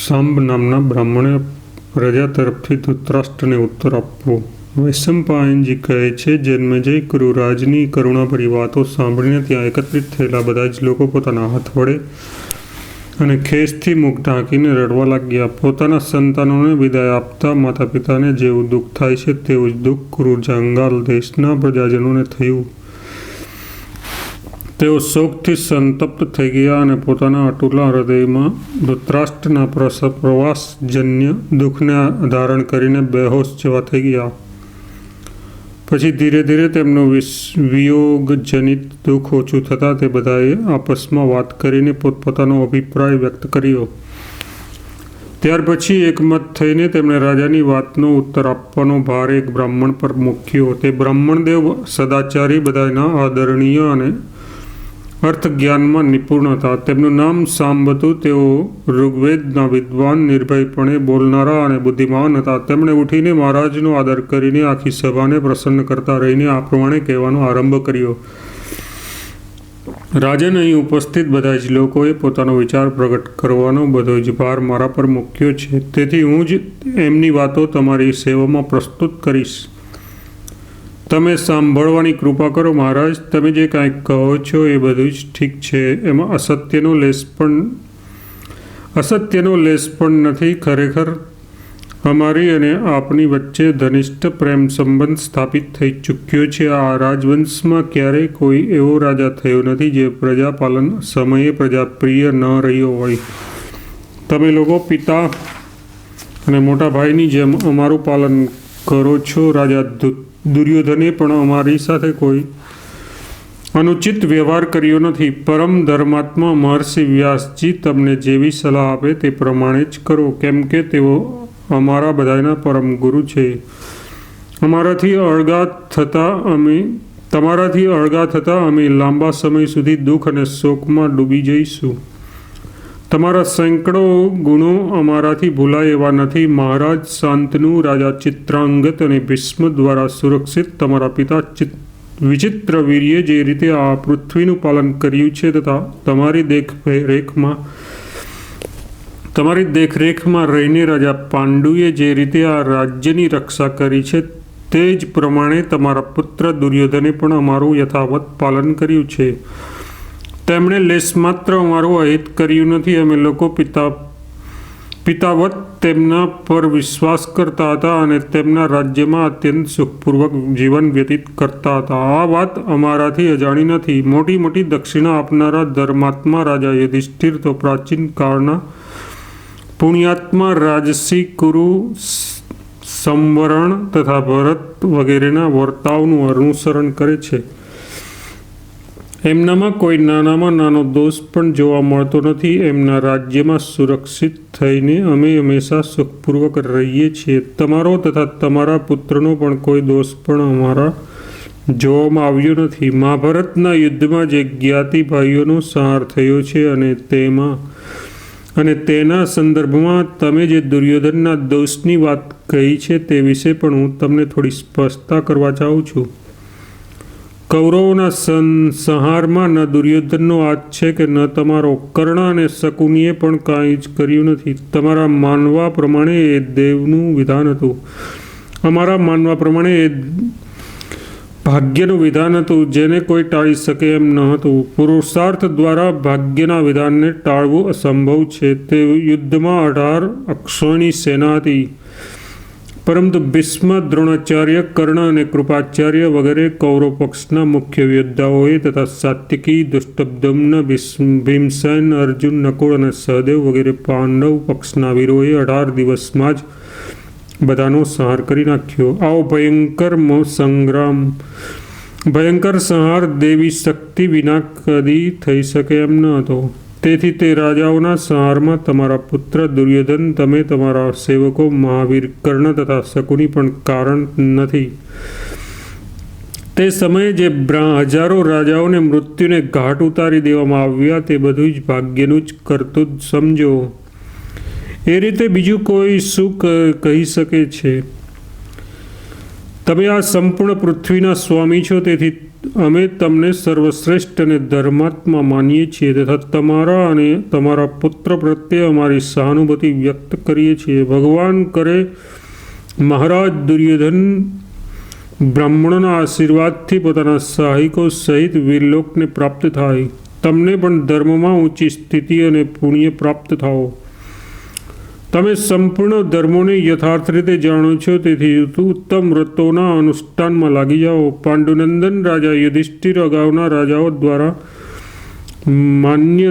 સાંબ નામના બ્રાહ્મણે પ્રજા તરફથી ધૃતરાષ્ટ્રને ઉત્તર આપવો. વૈશંપાયનજી કહે છે, જન્મેજય કુરુરાજની કરુણાભરી વાતો સાંભળીને ત્યાં એકત્રિત થયેલા બધા જ લોકો પોતાના હાથ વડે અને ખેસથી મુખ ઢાંકીને રડવા લાગ્યા. પોતાના સંતાનોને વિદાય આપતા માતા પિતાને જેવું દુઃખ થાય છે તેવું જ દુઃખ કુરુજાંગાલ દેશના પ્રજાજનોને થયું. તેઓ શોકથી સંતપ્ત થઈ ગયા અને પોતાના અતુલા હૃદયમાં ધૃતરાષ્ટ્રના પ્રવાસજન્ય દુઃખને ધારણ કરીને બેહોશ જેવા થઈ ગયા. પછી ધીરે ધીરે તેમનું વિયોગજનિત દુઃખ ઓછું થતાં તે બધાએ આપસમાં વાત કરીને પોતપોતાનો અભિપ્રાય વ્યક્ત કર્યો. ત્યાર પછી એકમત થઈને તેમણે રાજાની વાતનો ઉત્તર આપવાનો ભાર એક બ્રાહ્મણ પર મૂક્યો. તે બ્રાહ્મણદેવ સદાચારી, બધાના આદરણીય અને અર્થ જ્ઞાનમાં નિપુણ હતા. તેમનું નામ સાંબ હતું. તેઓ ઋગ્વેદના વિદ્વાન, નિર્ભયપણે બોલનારા અને બુદ્ધિમાન હતા. તેમણે ઉઠીને મહારાજનો આદર કરીને આખી સભાને પ્રસન્ન કરતા રહીને આ પ્રમાણે કહેવાનો આરંભ કર્યો. રાજન, અહીં ઉપસ્થિત બધા જ લોકોએ પોતાનો વિચાર પ્રગટ કરવાનો બધો જ ભાર મારા પર મૂક્યો છે. તેથી હું જ એમની વાતો તમારી સેવામાં પ્રસ્તુત કરીશ. તમે સાંભળવાની કૃપા કરો. મહારાજ, તમે જે કાંઈ કહો છો એ બધું જ ઠીક છે. એમાં અસત્યનો લેશ પણ નથી. ખરેખર અમારી અને આપની વચ્ચે ઘનિષ્ઠ પ્રેમ સંબંધ સ્થાપિત થઈ ચૂક્યો છે. આ રાજવંશમાં ક્યારેય કોઈ એવો રાજા થયો નથી જે પ્રજાપાલન સમયે પ્રજાપ્રિય ન રહ્યો હોય. તમે લોકો પિતા અને મોટા ભાઈની જેમ અમારું પાલન કરો છો. રાજા દુર્યોધને પણ અમારી સાથે કોઈ અનુચિત વ્યવહાર કર્યો નથી. પરમ ધર્માત્મા મહર્ષિ વ્યાસજી તમને જેવી સલાહ આપે તે પ્રમાણે જ કરો, કેમ કે તેઓ અમારા બધાના પરમ ગુરુ છે. તમારાથી અળગા થતાં અમે લાંબા સમય સુધી દુઃખ અને શોકમાં ડૂબી જઈશું. તમારા સેંકડો ગુણો અમારાથી ભૂલાય એવા નથી. મહારાજ શાંતનુ, રાજા ચિત્રાંગત અને ભીષ્મ દ્વારા સુરક્ષિત તમારા પિતા વિચિત્ર વીર્યે જે રીતે આ પૃથ્વીનું પાલન કર્યું છે તથા તમારી દેખરેખમાં રહીને રાજા પાંડુએ જે રીતે આ રાજ્યની રક્ષા કરી છે તે જ પ્રમાણે તમારા પુત્ર દુર્યોધને પણ અમારું યથાવત પાલન કર્યું છે. તેમણે લેશ માત્ર અમારું અહિત કર્યું નથી. અમે લોકો પિતાવત તેમના પર વિશ્વાસ કરતા હતા અને તેમના રાજ્યમાં અત્યંત સુખપૂર્વક જીવન વ્યતીત કરતા હતા. આ વાત અમારાથી અજાણી નથી. મોટી મોટી દક્ષિણા આપનારા ધર્માત્મા રાજા યુધિષ્ઠિર તો પ્રાચીન કાળના પુણ્યાત્મા રાજસી કુરુ, સંવરણ તથા ભરત વગેરેના વર્તાવનું અનુસરણ કરે છે. એમનામાં કોઈ નાનામાં નાનો દોષ પણ જોવા મળતો નથી. એમના રાજ્યમાં સુરક્ષિત થઈને અમે હંમેશા સુખપૂર્વક રહીએ છીએ. તમારો તથા તમારા પુત્રનો પણ કોઈ દોષ પણ અમારા જોવામાં આવ્યો નથી. મહાભારતના યુદ્ધમાં જે જ્ઞાતિ ભાઈઓનો સંહાર થયો છે અને તેના સંદર્ભમાં તમે જે દુર્યોધનના દોષની વાત કહી છે તે વિશે પણ હું તમને થોડી સ્પષ્ટતા કરવા ચાહું છું. કૌરવોના સંહારમાં ન દુર્યોધનનો હાથ છે કે ન તમારો. કર્ણ અને શકુનીએ પણ કાંઈ જ કર્યું નથી. તમારા માનવા પ્રમાણે એ દેવનું વિધાન હતું. અમારા માનવા પ્રમાણે એ ભાગ્યનું વિધાન હતું જેને કોઈ ટાળી શકે એમ ન હતું. પુરુષાર્થ દ્વારા ભાગ્યના વિધાનને ટાળવું અસંભવ છે. તે યુદ્ધમાં 18 અક્ષોની સેના હતી. પરંતુ ભીષ્મ, દ્રોણાચાર્ય, કર્ણ અને કૃપાચાર્ય વગેરે કૌરવ પક્ષના મુખ્ય યોદ્ધાઓએ તથા સાત્યકી, દુષ્ટદ્યુમ્ન, ભીમસેન, અર્જુન, નકુળ અને સહદેવ વગેરે પાંડવ પક્ષના વીરોએ 18 દિવસમાં જ બધાનો સંહાર કરી નાખ્યો. આવો ભયંકર સંહાર દેવી શક્તિ વિના કદી થઈ શકે એમ ન હતો. તેથી તે રાજાઓના સંહારમાં તમારા પુત્ર દુર્યોધન, તમે, તમારા સેવકો મહાવીર, કર્ણ તથા શકુની પણ કારણ નથી. તે સમયે જે હજારો રાજાઓને મૃત્યુને ઘાટ ઉતારી દેવામાં આવ્યા તે બધું જ ભાગ્યનું જ કરતું જ સમજો. એ રીતે બીજું કોઈ શું કહી શકે છે? તમે આ સંપૂર્ણ પૃથ્વીના સ્વામી છો. તેથી અમે તમને સર્વશ્રેષ્ઠ અને ધર્માત્મા માનીએ છીએ તથા તમારા અને તમારા પુત્ર પ્રત્યે અમારી સહાનુભૂતિ વ્યક્ત કરીએ છીએ. ભગવાન કરે મહારાજ દુર્યોધન બ્રાહ્મણોના આશીર્વાદથી પોતાના સહાયકો સહિત વીરલોકને પ્રાપ્ત થાય. તમને પણ ધર્મમાં ઊંચી સ્થિતિ અને પુણ્ય પ્રાપ્ત થાઓ. તમે સંપૂર્ણ ધર્મોને યથાર્થ રીતે જાણો છો. તેથી ઉત્તમ વ્રતોના અનુષ્ઠાનમાં લાગી જાઓ. પાંડુનંદન રાજા યુધિષ્ઠિર અગાઉના રાજાઓ દ્વારા માન્ય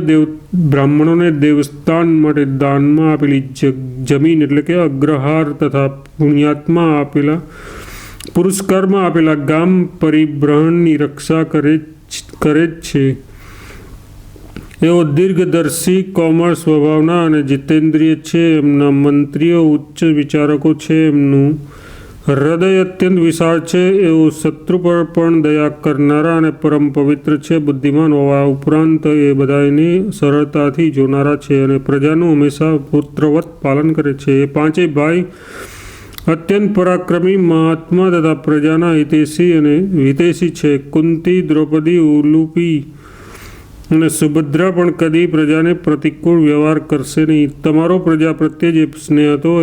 બ્રાહ્મણોને દેવસ્થાન માટે દાનમાં આપેલી જમીન એટલે કે અગ્રહાર તથા પુણ્યાત્મા આપેલા પુરસ્કારમાં આપેલા ગામ પરિબ્રહણની રક્ષા કરે જ છે. એઓ દીર્ઘદર્શી, કોમળ સ્વભાવના અને જીતેન્દ્રિય છે. એમના મંત્રીઓ ઉચ્ચ વિચારકો છે. એમનું હૃદય અત્યંત વિશાળ છે. એઓ શત્રુ પર પણ દયા કરનારા અને પરમ પવિત્ર છે. બુદ્ધિમાન હોવા ઉપરાંત એ બધાને સરળતાથી જોનારા છે અને પ્રજાનું હંમેશા પુત્રવત પાલન કરે છે. એ પાંચેય ભાઈ અત્યંત પરાક્રમી, મહાત્મા તથા પ્રજાના હિતૈષી છે. કુંતી, દ્રૌપદી, ઉલુપી અને સુભદ્રા પણ કદી પ્રજાને પ્રતિકૂળ વ્યવહાર કરશે નહીં. તમારો પ્રજા પ્રત્યે જે સ્નેહ હતો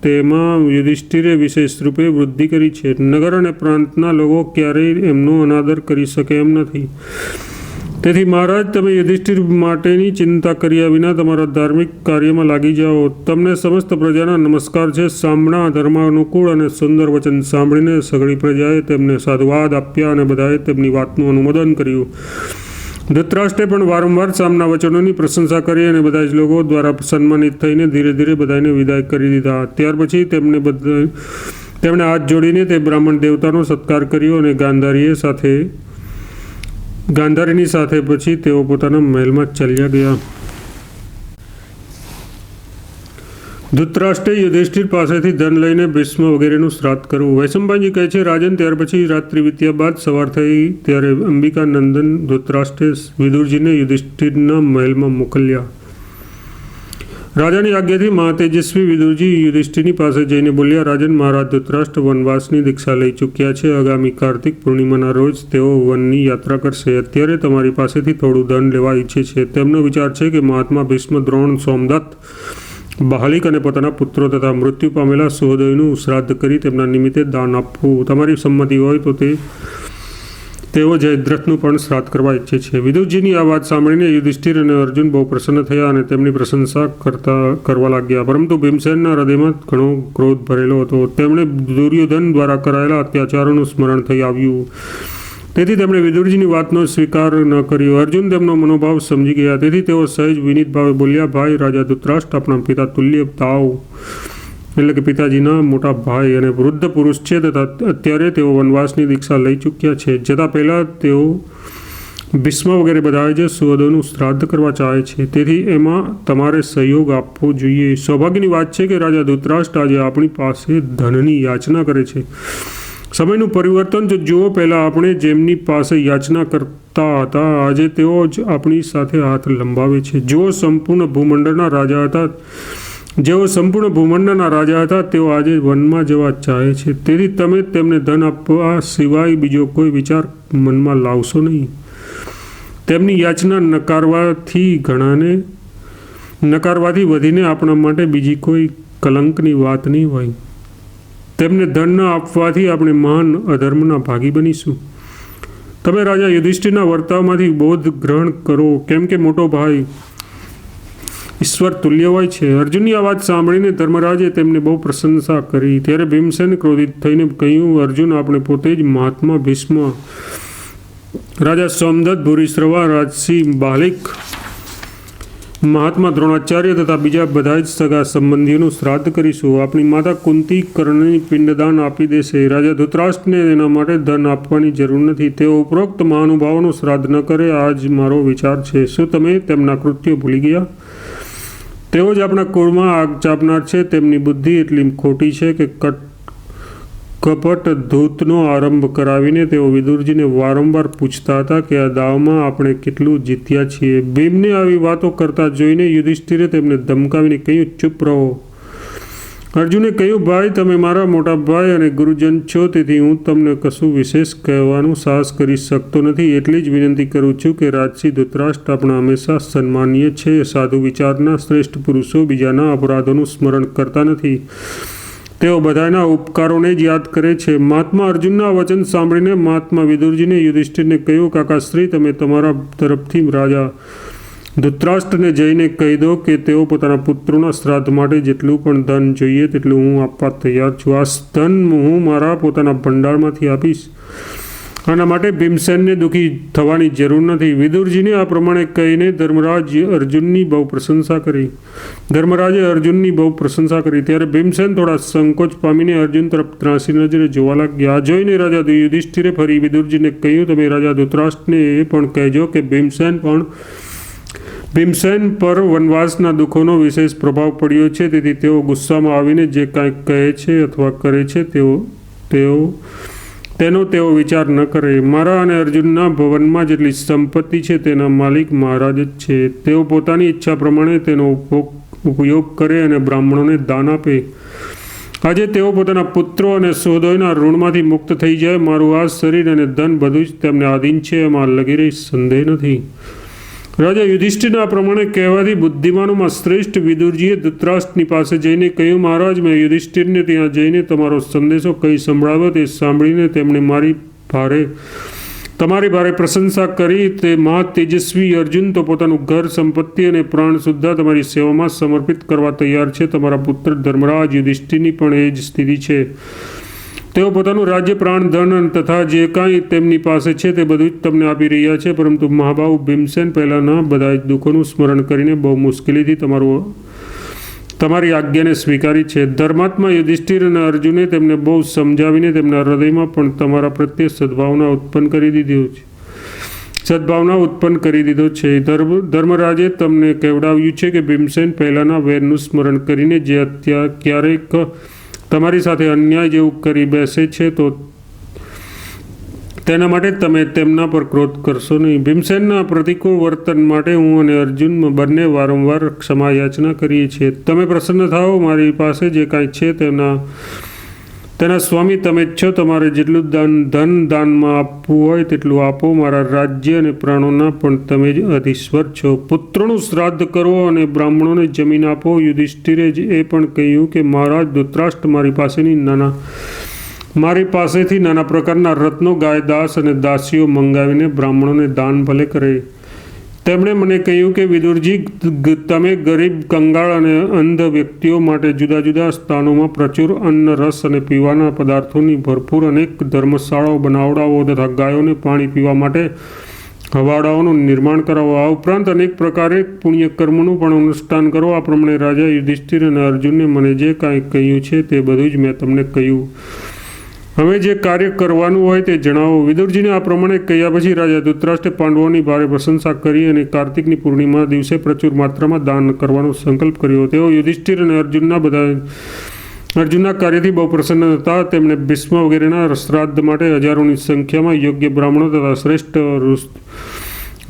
તેમાં યુધિષ્ઠિરે વિશેષ રૂપે વૃદ્ધિ કરી છે. નગર અને પ્રાંતના લોકો ક્યારેય એમનો અનાદર કરી શકે એમ નથી. તેથી મહારાજ, તમે યુધિષ્ઠિર માટેની ચિંતા કર્યા વિના તમારા ધાર્મિક કાર્યમાં લાગી જાઓ. તમને સમસ્ત પ્રજાના નમસ્કાર છે. સાંભળા ધર્માનુકૂળ અને સુંદર વચન સાંભળીને સઘળી પ્રજાએ તેમને સાધુવાદ આપ્યા અને બધાએ તેમની વાતનું અનુમોદન કર્યું. ધૃતરાષ્ટ્રે પણ વારંવાર સામના વચનોની પ્રશંસા કરી અને બધા જ લોકો દ્વારા સન્માનિત થઈને ધીરે ધીરે બધાને વિદાય કરી દીધા. ત્યાર પછી તેમણે હાથ જોડીને તે બ્રાહ્મણ દેવતાનો સત્કાર કર્યો અને ગાંધારીની સાથે પછી તેઓ પોતાના મહેલમાં ચાલ્યા ગયા. ધૃતરાષ્ટ્રે યુધિષ્ઠિર પાસેથી ધન લઈને ભીષ્મ વગેરેનું શ્રાદ્ધ કરવું. વૈશંપાયનજી કહે છે, રાજન, ત્યાર પછી રાત્રિ વીત્યા બાદ સવાર થઈ ત્યારે અંબિકા નંદન ધૃતરાષ્ટ્રે વિદુરજીને યુધિષ્ઠિરના મહેલમાં મોકલ્યા. રાજાની આજ્ઞાથી મહાતેજસ્વી વિદુરજી યુધિષ્ઠિરની પાસે જઈને બોલ્યા, રાજન, મહારાજ ધૃતરાષ્ટ્ર વનવાસની દીક્ષા લઈ ચૂક્યા છે. આગામી કાર્તિક પૂર્ણિમાના રોજ તેઓ વનની યાત્રા કરશે. અત્યારે તમારી પાસેથી થોડું ધન લેવા ઈચ્છે છે. તેમનો વિચાર છે કે મહાત્મા ભીષ્મ, દ્રોણ, સોમદત્ત, બાહલિક અને પોતાના પુત્રો તથા મૃત્યુ પામેલા સુહૃદયનું શ્રાદ્ધ કરી તેમના નિમિત્તે દાન આપવું. તમારી સંમતિ હોય તો તેઓ જયદ્રથનું પણ શ્રાદ્ધ કરવા ઈચ્છે છે. વિદુરજીની આ વાત સાંભળીને યુધિષ્ઠિર અને અર્જુન બહુ પ્રસન્ન થયા અને તેમની પ્રશંસા કરવા લાગ્યા. પરંતુ ભીમસેનના હૃદયમાં ઘણો ક્રોધ ભરેલો હતો. તેમણે દુર્યોધન દ્વારા કરાયેલા અત્યાચારોનું સ્મરણ થઈ આવ્યું. તેથી તેમણે વિદુરજીની વાતનો સ્વીકાર ન કર્યો. અર્જુન તેમનો મનોભાવ સમજી ગયા. તેથી તેઓ સહેજ વિનીત ભાવે બોલ્યા, ભાઈ રાજા ધૃતરાષ્ટ્ર આપણા પિતા તુલ્ય તાવ એટલે કે પિતાજીના મોટા ભાઈ અને વૃદ્ધ પુરુષ છે તથા અત્યારે તેઓ વનવાસની દીક્ષા લઈ ચૂક્યા છે. જતાં પહેલાં તેઓ ભીષ્મ વગેરે બધાએ જે સુહૃદોનું શ્રાદ્ધ કરવા ચાહે છે. તેથી એમાં તમારે સહયોગ આપવો જોઈએ. સૌભાગ્યની વાત છે કે રાજા ધૃતરાષ્ટ્ર આજે આપણી પાસે ધનની યાચના કરે છે. સમયનું પરિવર્તન જો જુઓ, પહેલાં આપણે જેમની પાસે યાચના કરતા હતા, આજે તેઓ જ આપણી સાથે હાથ લંબાવે છે. જેઓ સંપૂર્ણ ભૂમંડળના રાજા હતા તેઓ આજે વનમાં જવા ચાહે છે. તેથી તમે તેમને ધન આપવા સિવાય બીજો કોઈ વિચાર મનમાં લાવશો નહીં. તેમની યાચના નકારવાથી વધીને આપણા માટે બીજી કોઈ કલંકની વાત નહીં હોય. તેમને ધન ન આપવાથી આપણે મહાન અધર્મના ભાગી બનીશું. તમે રાજા યુધિષ્ઠિરના વર્તાવમાંથી બોધ ગ્રહણ કરો, કેમ કે મોટો ભાઈ ઈશ્વર તુલ્ય હોય છે. અર્જુનની આ વાત સાંભળીને ધર્મરાજે તેમને બહુ પ્રશંસા કરી. ત્યારે ભીમસેન ક્રોધિત થઈને કહ્યું, અર્જુન, આપણે પોતે જ મહાત્મા ભીષ્મ, રાજા સોમદત્ત, ભૂરિશ્રવા, રાજસિંહ બાહલિક, મહાત્મા દ્રોણાચાર્ય તથા બીજા બધા જ સગા સંબંધીઓનું શ્રાદ્ધ કરીશું. આપણી માતા કુંતી કર્ણની પિંડદાન આપી દેશે. રાજા ધૃતરાષ્ટ્રને એના માટે ધન આપવાની જરૂર નથી. તેઓ ઉપરોક્ત મહાનુભાવોનું શ્રાદ્ધ ન કરે, આ જ મારો વિચાર છે. શું તમે તેમના કૃત્યો ભૂલી ગયા? તેઓ જ આપણા કુળમાં આગ ચાપનાર છે. તેમની બુદ્ધિ એટલી ખોટી છે કે કપટ ધૂતનો આરંભ કરાવીને તેઓ વિદુરજીને વારંવાર પૂછતા હતા કે આ દાવમાં આપણે કેટલું જીત્યા છીએ. ભીમને આવી વાતો કરતા જોઈને યુધિષ્ઠિરે તેમને ધમકાવીને કહ્યું, ચૂપ રહો. અર્જુને કહ્યું, ભાઈ, તમે મારા મોટા ભાઈ અને ગુરુજન છો, તેથી હું તમને કશું વિશેષ કહેવાનું સાહસ કરી શકતો નથી. એટલી જ વિનંતી કરું છું કે રાજસિંહ ધૃતરાષ્ટ્ર આપણા હંમેશા સન્માનીય છે. સાધુ વિચારના શ્રેષ્ઠ પુરુષો બીજાના અપરાધોનું સ્મરણ કરતા નથી. તેઓ બધાના ઉપકારોને જ યાદ કરે છે. મહાત્મા અર્જુનના વચન સાંભળીને મહાત્મા વિદુરજીને યુધિષ્ઠિરને કહ્યું, કાકાશ્રી, તમે તમારા તરફથી રાજા ધૃતરાષ્ટ્રને જઈને કહી દો કે તેઓ પોતાના પુત્રોના શ્રાદ્ધ માટે જેટલું પણ ધન જોઈએ તેટલું હું આપવા તૈયાર છું. આ ધન હું મારા પોતાના ભંડારમાંથી આપીશ. આના માટે ભીમસેનને દુઃખી થવાની જરૂર નથી. વિદુરજીને આ પ્રમાણે કહીને ધર્મરાજ અર્જુનની બહુ પ્રશંસા કરી. ધર્મરાજે અર્જુનની બહુ પ્રશંસા કરી. ત્યારે ભીમસેન થોડા સંકોચ પામીને અર્જુન તરફ ત્રાસી નજરે જોવા લાગ્યા. આ જોઈને રાજા યુધિષ્ઠિરે ફરી વિદુરજીને કહ્યું, તમે રાજા ધૃતરાષ્ટ્રને એ પણ કહેજો કે ભીમસેન પર વનવાસના દુઃખોનો વિશેષ પ્રભાવ પડ્યો છે. તેથી તેઓ ગુસ્સામાં આવીને જે કાંઈ કહે છે અથવા કરે છે તેનો તેઓ વિચાર ન કરે. મારા અને અર્જુનના ભવનમાં જેટલી સંપત્તિ છે તેના માલિક મહારાજ જ છે. તેઓ પોતાની ઈચ્છા પ્રમાણે તેનો ઉપયોગ કરે અને બ્રાહ્મણોને દાન આપે. આજે તેઓ પોતાના પુત્રો અને સહોદરોના ઋણમાંથી મુક્ત થઈ જાય. મારું આ શરીર અને ધન બધું જ તેમને આધીન છે, એમાં લગીરે સંદેહ નથી. રાજા યુધિષ્ઠિરના પ્રમાણે કહેવાથી બુદ્ધિમાનોમાં શ્રેષ્ઠ વિદુરજીએ ધૃતરાષ્ટ્રની પાસે જઈને કહ્યું, મહારાજ, મેં યુધિષ્ઠિરને ત્યાં જઈને તમારો સંદેશો કહી સંભળાવ્યો. તે સાંભળીને તેમણે તમારી ભારે પ્રશંસા કરી. તે મહા તેજસ્વી અર્જુન તો પોતાનું ઘર, સંપત્તિ અને પ્રાણ સુદ્ધા તમારી સેવામાં સમર્પિત કરવા તૈયાર છે. તમારા પુત્ર ધર્મરાજ યુધિષ્ઠિરની પણ એ જ સ્થિતિ છે. તેઓ પોતાનું રાજ્ય, પ્રાણ, ધન તથા જે કાંઈ તેમની પાસે છે તે બધું જ તમને આપી રહ્યા છે. પરંતુ મહાબાહુ ભીમસેન પહેલાંના બધા જ દુઃખોનું સ્મરણ કરીને બહુ મુશ્કેલીથી તમારી આજ્ઞાને સ્વીકારી છે. ધર્માત્મા યુધિષ્ઠિર અને અર્જુને તેમને બહુ સમજાવીને તેમના હૃદયમાં પણ તમારા પ્રત્યે સદભાવના ઉત્પન્ન કરી દીધો છે. ધર્મરાજે તમને કહેવડાવ્યું છે કે ભીમસેન પહેલાંના વેરનું સ્મરણ કરીને જે ક્યારેક તમારી સાથે અન્યાય જેવું કરી બેસે છે તો તેના માટે તમે તેમના પર ક્રોધ કરશો નહીં. ભીમસેનના પ્રતિકૂળ વર્તન માટે હું અને અર્જુન બંને વારંવાર ક્ષમા યાચના કરીએ છીએ. તમે પ્રસન્ન થાઓ. મારી પાસે જે કાંઈ છે તેના સ્વામી તમે જ છો. તમારે જેટલું ધન દાનમાં આપવું હોય તેટલું આપો. મારા રાજ્ય અને પ્રાણોના પણ તમે જ અધીશ્વર છો. પુત્રોનું શ્રાદ્ધ કરો અને બ્રાહ્મણોને જમીન આપો. યુધિષ્ઠિરે જ એ પણ કહ્યું કે મહારાજ ધૃતરાષ્ટ્ર મારી પાસેથી નાના પ્રકારના રત્નો, ગાય, દાસ અને દાસીઓ મંગાવીને બ્રાહ્મણોને દાન ભલે કરે. તેમણે મને કહ્યું કે વિદુરજી, તમે ગરીબ, કંગાળ અને અંધ વ્યક્તિઓ માટે જુદા જુદા સ્થાનોમાં પ્રચુર અન્ન, રસ અને પીવાના પદાર્થોની ભરપૂર અનેક ધર્મશાળાઓ બનાવડાવો તથા ગાયોને પાણી પીવા માટે હવાડાઓનું નિર્માણ કરાવો. આ ઉપરાંત અનેક પ્રકારે પુણ્યકર્મોનું પણ અનુષ્ઠાન કરો. આ પ્રમાણે રાજા યુધિષ્ઠિર અને અર્જુને મને જે કાંઈ કહ્યું છે તે બધું જ મેં તમને કહ્યું. હવે જે કાર્ય કરવાનું હોય તે જણાવો. વિદુરજીને આ પ્રમાણે કહ્યા પછી રાજા ધૃતરાષ્ટ્રે પાંડવોની ભારે પ્રશંસા કરી અને કાર્તિકની પૂર્ણિમા દિવસે પ્રચુર માત્રામાં દાન કરવાનો સંકલ્પ કર્યો. તેઓ યુધિષ્ઠિર અને અર્જુનના કાર્યથી બહુ પ્રસન્ન હતા. તેમણે ભીષ્મ વગેરેના શ્રાદ્ધ માટે હજારોની સંખ્યામાં યોગ્ય બ્રાહ્મણો તથા શ્રેષ્ઠ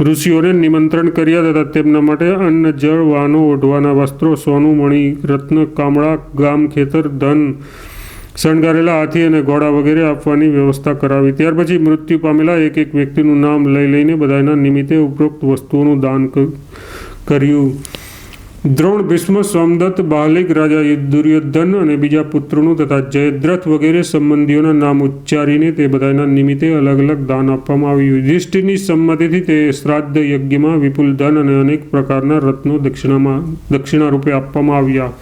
ઋષિઓને નિમંત્રણ કર્યા તથા તેમના માટે અન્ન, જળ, વાહનો, ઓઢવાના વસ્ત્રો, સોનું, મણિ, રત્ન, કામળા, ગામ, ખેતર, ધન, શણગારેલા હાથી અને ઘોડા વગેરે આપવાની વ્યવસ્થા કરાવી. ત્યાર પછી મૃત્યુ પામેલા એક એક વ્યક્તિનું નામ લઈને બધાના નિમિત્તે ઉપરોક્ત વસ્તુઓનું દાન કર્યું. દ્રોણ, ભીષ્મ, સોમદત્ત, બાહલિક, રાજા દુર્યોધન અને બીજા પુત્રોનું તથા જયદ્રથ વગેરે સંબંધીઓના નામ ઉચ્ચારીને તે બધાના નિમિત્તે અલગ અલગ દાન આપવામાં આવ્યું. યુધિષ્ઠિરની સંમતિથી તે શ્રાદ્ધ યજ્ઞમાં વિપુલ ધન અને અનેક પ્રકારના રત્નો દક્ષિણા રૂપે આપવામાં આવ્યા.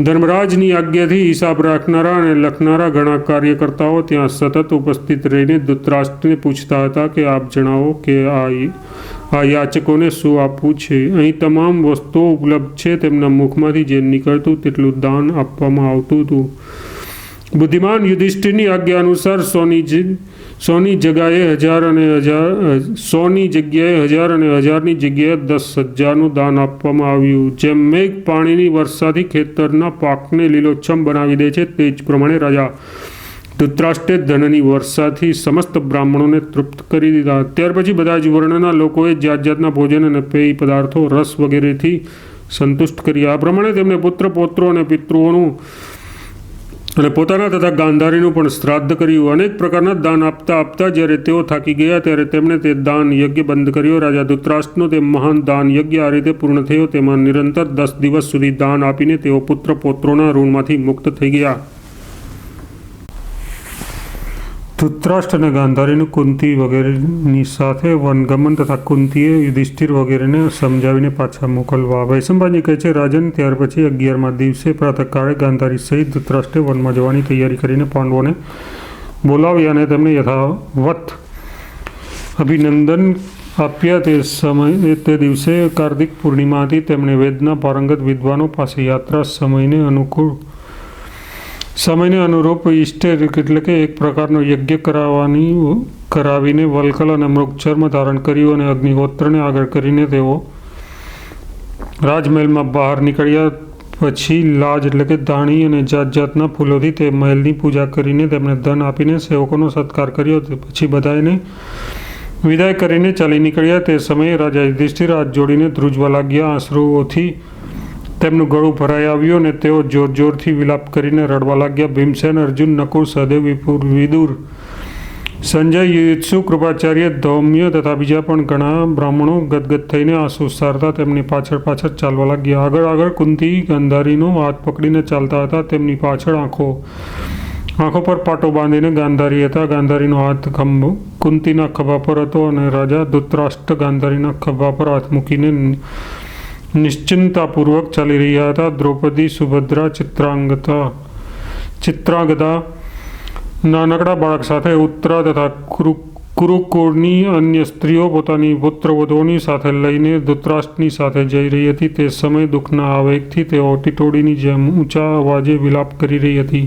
ધર્મરાજની આજ્ઞાથી હિસાબ રાખનારા અને લખનારા ઘણા કાર્યકર્તાઓ ત્યાં સતત ઉપસ્થિત રહીને ધૃતરાષ્ટ્રને પૂછતા હતા કે આપ જણાવો કે આ યાચકોને શું આપવું છે. અહીં તમામ વસ્તુઓ ઉપલબ્ધ છે. તેમના મુખમાંથી જે નીકળતું તેટલું દાન આપવામાં આવતું હતું. બુદ્ધિમાન યુધિષ્ઠિરની આજ્ઞા અનુસાર સોની જગ્યાએ હજાર અને હજારની જગ્યાએ 10,000નું દાન આપવામાં આવ્યું. જેમ મેઘ પાણીની વર્ષાથી ખેતરના પાકને લીલોછમ બનાવી દે છે તે જ પ્રમાણે રાજા ધૃતરાષ્ટ્રે ધનની વર્ષાથી સમસ્ત બ્રાહ્મણોને તૃપ્ત કરી દીધા. ત્યાર પછી બધા જ વર્ણના લોકોએ જાત જાતના ભોજન અને પેય પદાર્થો, રસ વગેરેથી સંતુષ્ટ કર્યા. આ પ્રમાણે તેમને પુત્ર, પૌત્રો અને પિતૃઓનું અને પોતાના તથા ગાંધારીનું પણ શ્રાદ્ધ કર્યું. અનેક પ્રકારના દાન આપતા જ્યારે તેઓ થાકી ગયા ત્યારે તેમણે તે દાન યજ્ઞ બંધ કર્યો. રાજા ધૃતરાષ્ટ્રનો તે મહાન દાન યજ્ઞ આ રીતે પૂર્ણ થયો. તેમાં નિરંતર 10 દિવસ સુધી દાન આપીને તેઓ પુત્ર પૌત્રોના ઋણમાંથી મુક્ત થઈ ગયા. ધૃતરાષ્ટ્ર અને ગાંધારીનું કુંતી વગેરેની સાથે વનગમન તથા કુંતીએ યુધિષ્ઠિર વગેરેને સમજાવીને પાછા મોકલવા. વૈશંપાયનજી કહે છે, રાજન, ત્યાર પછી 11મા દિવસે પ્રાતઃકાળે ગાંધારી સહિત ધૃતરાષ્ટ્રે વનમાં જવાની તૈયારી કરીને પાંડવોને બોલાવ્યા અને તેમને યથાવત અભિનંદન આપ્યા। તે દિવસે કાર્તિક પૂર્ણિમા હતી। તેમણે વેદના પારંગત વિદ્વાનો પાસે યાત્રા સમયને અનુરૂપ ઈષ્ટેર એટલે કે એક પ્રકારનો યજ્ઞ કરાવીને વલ્કલ અને મૃગચર્મ ધારણ કર્યું અને અગ્નિહોત્રને આગળ કરીને તેઓ રાજમહેલમાં બહાર નીકળ્યા। પછી લાજ એટલે કે ધાણી અને જાત જાતના ફૂલોથી તે મહેલની પૂજા કરીને તેમને ધન આપીને સેવકોનો સત્કાર કર્યો। પછી બધાને વિદાય કરીને ચાલી નીકળ્યા। તે સમયે રાજા યુધિષ્ઠિર હાથ જોડીને ધ્રુજવા લાગ્યા। આંસુઓથી તેમનું ગળું ભરાઈ આવ્યું અને તેઓ જોર જોરથી વિલાપ કરીને રડવા લાગ્યા। ભીમસેન, અર્જુન, નકુળ, સહદેવ, વિદુર, સંજય, યુયુત્સુ, કૃપાચાર્ય, ધૌમ્ય તથા બીજા પણ ઘણા બ્રાહ્મણો ગદગદ થઈને આંસુ સારતા તેમની પાછળ ચાલવા લાગ્યા। આગળ કુંતી ગાંધારીનો હાથ પકડીને ચાલતા હતા। તેમની પાછળ આંખો પર પાટો બાંધીને ગાંધારી હતા। ગાંધારીનો હાથ કુંતીના ખભા પર હતો અને રાજા ધૃતરાષ્ટ્ર ગાંધારીના ખભા પર હાથ મૂકીને નિશ્ચિંતાપૂર્વક ચાલી રહ્યા હતા। દ્રૌપદી, સુભદ્રા, ચિત્રાંગદા નાનકડા બાળક સાથે, ઉત્તરા તથા કુરુકુળની અન્ય સ્ત્રીઓ પોતાની પુત્રવધુઓની સાથે લઈને ધૃતરાષ્ટ્રની સાથે જઈ રહી હતી। તે સમયે દુઃખના આવેગથી તેઓ ટીટોડીની જેમ ઊંચા અવાજે વિલાપ કરી રહી હતી।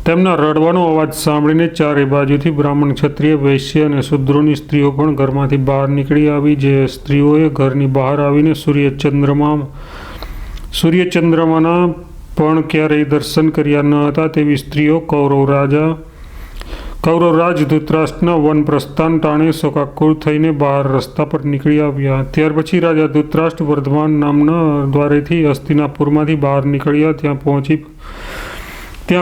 તેમના રડવાનો અવાજ સાંભળીને ચારે બાજુથી બ્રાહ્મણ, ક્ષત્રિય, વૈશ્ય અને શૂદ્રોની સ્ત્રીઓ પણ ઘરમાંથી બહાર નીકળી આવી। જે સ્ત્રીઓએ ઘરની બહાર આવીને સૂર્યચંદ્રમાના પણ ક્યારેય દર્શન કર્યા ન હતા તેવી સ્ત્રીઓ કૌરવરાજ ધૃતરાષ્ટ્રના વન પ્રસ્થાન ટાણે શોકાકુળ થઈને બહાર રસ્તા પર નીકળી આવ્યા। ત્યાર પછી રાજા ધૃતરાષ્ટ્ર વર્ધમાન નામના દ્વારેથી હસ્તિનાપુરમાંથી બહાર નીકળ્યા। ત્યાં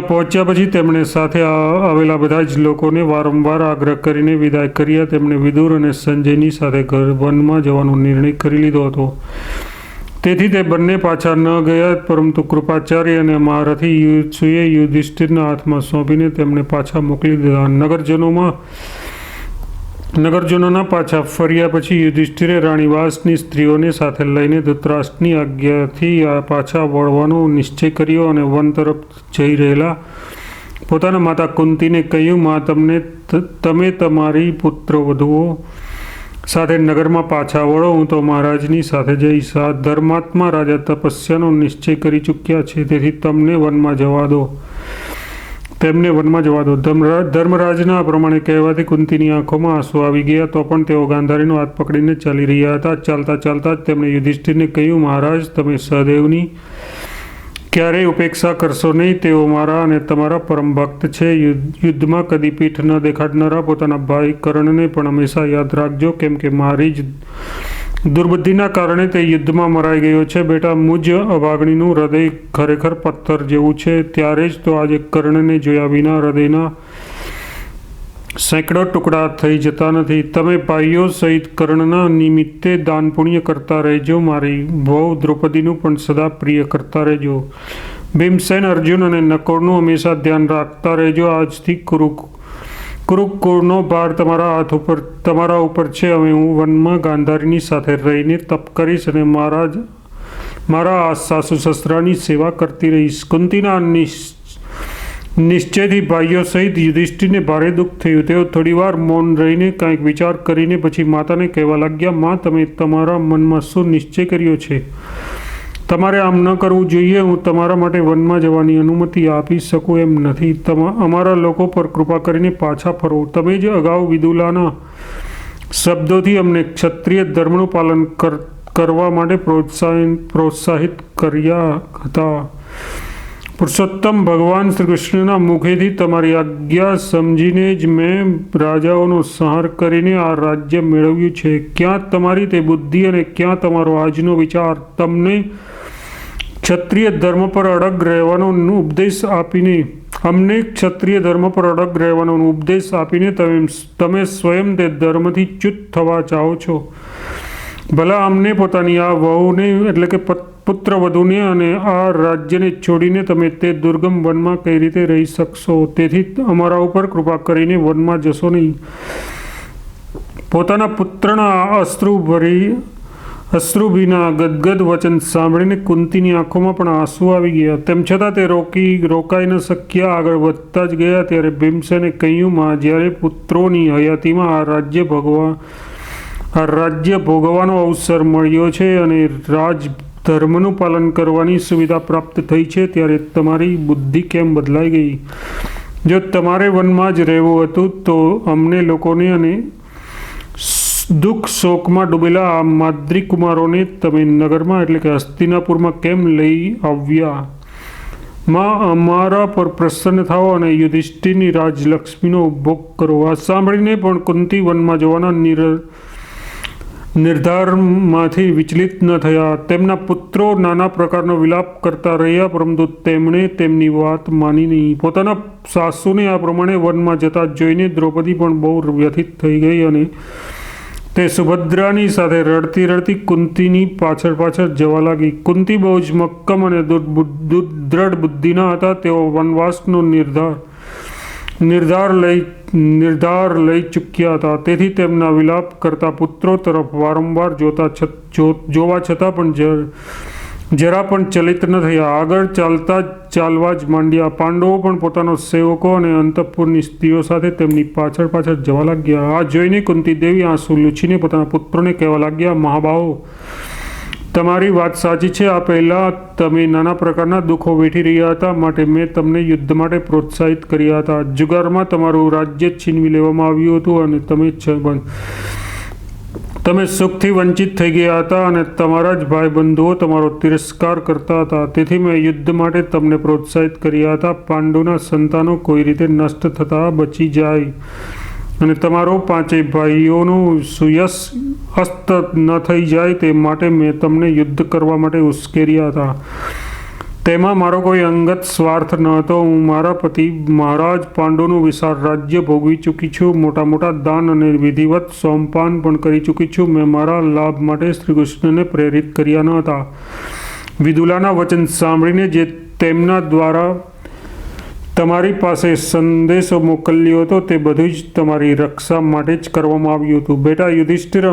પહોંચ્યા પછી તેમણે સાથે આવેલા બધા જ લોકોને વારંવાર આગ્રહ કરીને વિદાય કર્યા। તેમણે વિદુર અને સંજયની સાથે વનમાં જવાનો નિર્ણય કરી લીધો હતો। તેથી તે બંને પાછા ન ગયા, પરંતુ કૃપાચાર્ય અને મહારથી યુયુત્સુએ યુધિષ્ઠિરના હાથમાં સોંપીને તેમને પાછા મોકલી દીધા। નગરજનોના પાછા ફર્યા પછી યુધિષ્ઠિરે રાણીવાસની સ્ત્રીઓને સાથે લઈને ધૃતરાષ્ટ્રની આજ્ઞાથી પાછા વળવાનો નિશ્ચય કર્યો અને વન તરફ જઈ રહેલા પોતાના માતા કુંતીને કહ્યું, મા, તમે તમારી પુત્રવધુઓ સાથે નગરમાં પાછા વળો, હું તો મહારાજની સાથે જઈશ। આ ધર્માત્મા રાજા તપસ્યાનો નિશ્ચય કરી ચૂક્યા છે, તેથી તેમને વનમાં જવા દો। ધર્મરાજના પ્રમાણે કહેવાથી કુંતીની આંખોમાં આંસુ આવી ગયા, તો પણ તેઓ ગાંધારીનો હાથ પકડીને ચાલી રહ્યા હતા। ચાલતા જ તેમણે યુધિષ્ઠિરને કહ્યું, મહારાજ, તમે સહદેવની ક્યારેય ઉપેક્ષા કરશો નહીં। તેઓ મારા અને તમારા પરમ ભક્ત છે। યુદ્ધમાં કદી પીઠ ન દેખાડનારા પોતાના ભાઈ કર્ણને પણ હંમેશા યાદ રાખજો, કેમ કે મારી જ દુર્બુદ્ધિના કારણે તે યુદ્ધમાં મરાઈ ગયો છે। બેટા, મુજ અભાગણીનું હૃદય ખરેખર પથ્થર જેવું છે, ત્યારે જ તો આજે કર્ણને જોયા વિના હૃદયના સેંકડો ટુકડા થઈ જતા નથી। તમે ભાઈઓ સહિત કર્ણના નિમિત્તે દાન પુણ્ય કરતા રહેજો। મારી વહુ દ્રૌપદીનું પણ સદા પ્રિય કરતા રહેજો। ભીમસેન, અર્જુન અને નકુળનું હંમેશા ધ્યાન રાખતા રહેજો। આજથી કુરુકુળનો ભાર તમારા ઉપર છે। હવે હું વનમાં ગાંધારીની સાથે રહીને તપ કરીશ અને મારા સાસુ સસરાની સેવા કરતી રહીશ। કુંતીના નિશ્ચયથી ભાઈઓ સહિત યુધિષ્ઠિરને ભારે દુઃખ થયું। તેઓ થોડીવાર મૌન રહીને કંઈક વિચાર કરીને પછી માતાને કહેવા લાગ્યા, મા, તમે તમારા મનમાં શું નિશ્ચય કર્યો છે? તમારે આમ ન કરવું જોઈએ। હું તમારા માટે વનમાં જવાની અનુમતિ આપી શકું એમ નથી। અમારા લોકો પર કૃપા કરીને પાછા ફરો। તમે જ અગાઉ વિદુલાના શબ્દોથી અમને ક્ષત્રિય ધર્મનું પાલન કરવા માટે પ્રોત્સાહિત કર્યા હતા। પુરુષોત્તમ ભગવાન શ્રી કૃષ્ણના મુખેથી તમારી આજ્ઞા સમજીને જ મેં રાજાઓનો સંહાર કરીને આ રાજ્ય મેળવ્યું છે। ક્યાં તમારી તે બુદ્ધિ અને ક્યાં તમારો આજનો વિચાર? તમને ક્ષત્રિય ધર્મ પર અડગ રહેવાનો ઉપદેશ આપીને તમે સ્વયં તે ધર્મથી ચ્યુત થવા ચાહો છો। ભલા અમને પોતાની આ વહુને એટલે કે પુત્રવધુને અને આ રાજ્યને છોડીને તમે તે દુર્ગમ વનમાં કઈ રીતે રહી શકશો? તેથી અમારા ઉપર કૃપા કરીને વનમાં જશો નહીં। પોતાના પુત્રના અશ્રુભીના ગદગદ વચન સાંભળીને કુંતીની આંખોમાં પણ આંસુ આવી ગયા. તેમ છતાં તે રોકાઈ ન શક્યા, આગળ વધતા જ ગયા. ત્યારે ભીમસેને કહ્યું, માં, જ્યારે પુત્રોની હયાતીમાં આ રાજ્ય ભોગવવાનો અવસર મળ્યો છે અને રાજ ધર્મનું પાલન કરવાની સુવિધા પ્રાપ્ત થઈ છે, ત્યારે તમારી બુદ્ધિ કેમ બદલાઈ ગઈ? જો તમારે વનમાં જ રહેવું હતું તો અમને લોકોને અને દુઃખ શોકમાં ડૂબેલા આ માદ્રી કુમારોને તમે નગરમાં એટલે કે હસ્તિનાપુરમાં કેમ લઈ આવ્યા? માં, અમારા પર પ્રસન્ન થાઓ અને યુધિષ્ઠિરની રાજલક્ષ્મીનો ઉપભોગ કરો. આ સાંભળીને પણ કુંતી વનમાં જવાના નિર્ધારમાંથી વિચલિત ન થયા. તેમના પુત્રો નાના પ્રકારનો વિલાપ કરતા રહ્યા, પરંતુ તેમણે તેમની વાત માની નહીં. પોતાના સાસુને આ પ્રમાણે વનમાં જતા જોઈને દ્રૌપદી પણ બહુ વ્યથિત થઈ ગઈ અને તે સુભદ્રાની સાથે રડતી રડતી કુંતીની પાછળ જવા લાગી. કુંતી બહુ જ મક્કમ અને દ્રઢ બુદ્ધિના હતા. તેઓ વનવાસનો નિર્ધાર લઈ ચૂક્યા હતા. તેથી તેમના વિલાપ કરતા પુત્રો તરફ વારંવાર જોવા છતાં પણ જરા પણ ચલિત ન થયા. આગળ ચાલવા જ માંડ્યા. પાંડવો પણ પોતાના સેવકો અને અંતઃપુરની સ્ત્રીઓ સાથે તેમની પાછળ જવા લાગ્યા. આ જોઈને કુંતી દેવી આંસુ લૂછીને પોતાના પુત્રોને કહેવા લાગ્યા, મહાબાહો, તમારી વાત સાચી છે. આ પહેલાં તમે નાના પ્રકારના દુઃખો વેઠી રહ્યા હતા, માટે મેં તમને યુદ્ધ માટે પ્રોત્સાહિત કર્યા હતા. જુગારમાં તમારું રાજ્ય છીનવી લેવામાં આવ્યું હતું અને તમે સુખથી વંચિત થઈ ગયા હતા અને તમારા જ ભાઈ બંધુઓ તમારો તિરસ્કાર કરતા હતા. તેથી મેં યુદ્ધ માટે તમને પ્રોત્સાહિત કર્યા હતા. પાંડુના સંતાનો કોઈ રીતે નષ્ટ થતા બચી જાય અને તમારો પાંચેય ભાઈઓનું સુયશ અસ્ત ન થઈ જાય તે માટે મેં તમને યુદ્ધ કરવા માટે ઉશ્કેર્યા હતા. તેમાં મારો કોઈ અંગત સ્વાર્થ ન હતો. હું મારા પતિ મહારાજ પાંડુનું વિશાળ રાજ્ય ભોગવી ચૂકી છું. મોટા દાન અને વિધિવત સોમપાન પણ કરી ચૂકી છું. મેં મારા લાભ માટે શ્રીકૃષ્ણને પ્રેરિત કર્યા ન હતા. વિદુલાના વચન સાંભળીને જે તેમના દ્વારા તમારી પાસે સંદેશો મોકલ્યો હતો તે બધું જ તમારી રક્ષા માટે જ કરવામાં આવ્યું હતું. બેટા યુધિષ્ઠિર,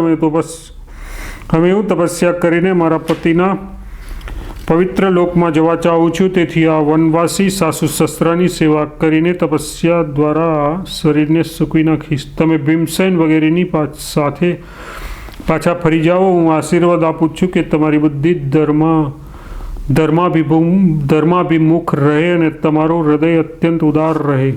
હવે હું તપસ્યા કરીને મારા પતિના પવિત્ર લોકમાં જવા ચાહું છું. તેથી આ વનવાસી સાસુ સસરાની સેવા કરીને તપસ્યા દ્વારા આ શરીરને સૂકવી નાખીશ. તમે ભીમસેન વગેરેની સાથે પાછા ફરી જાઓ. હું આશીર્વાદ આપું છું કે તમારી બુદ્ધિ ધર્માભિમુખ રહે અને તમારું હૃદય અત્યંત ઉદાર રહે.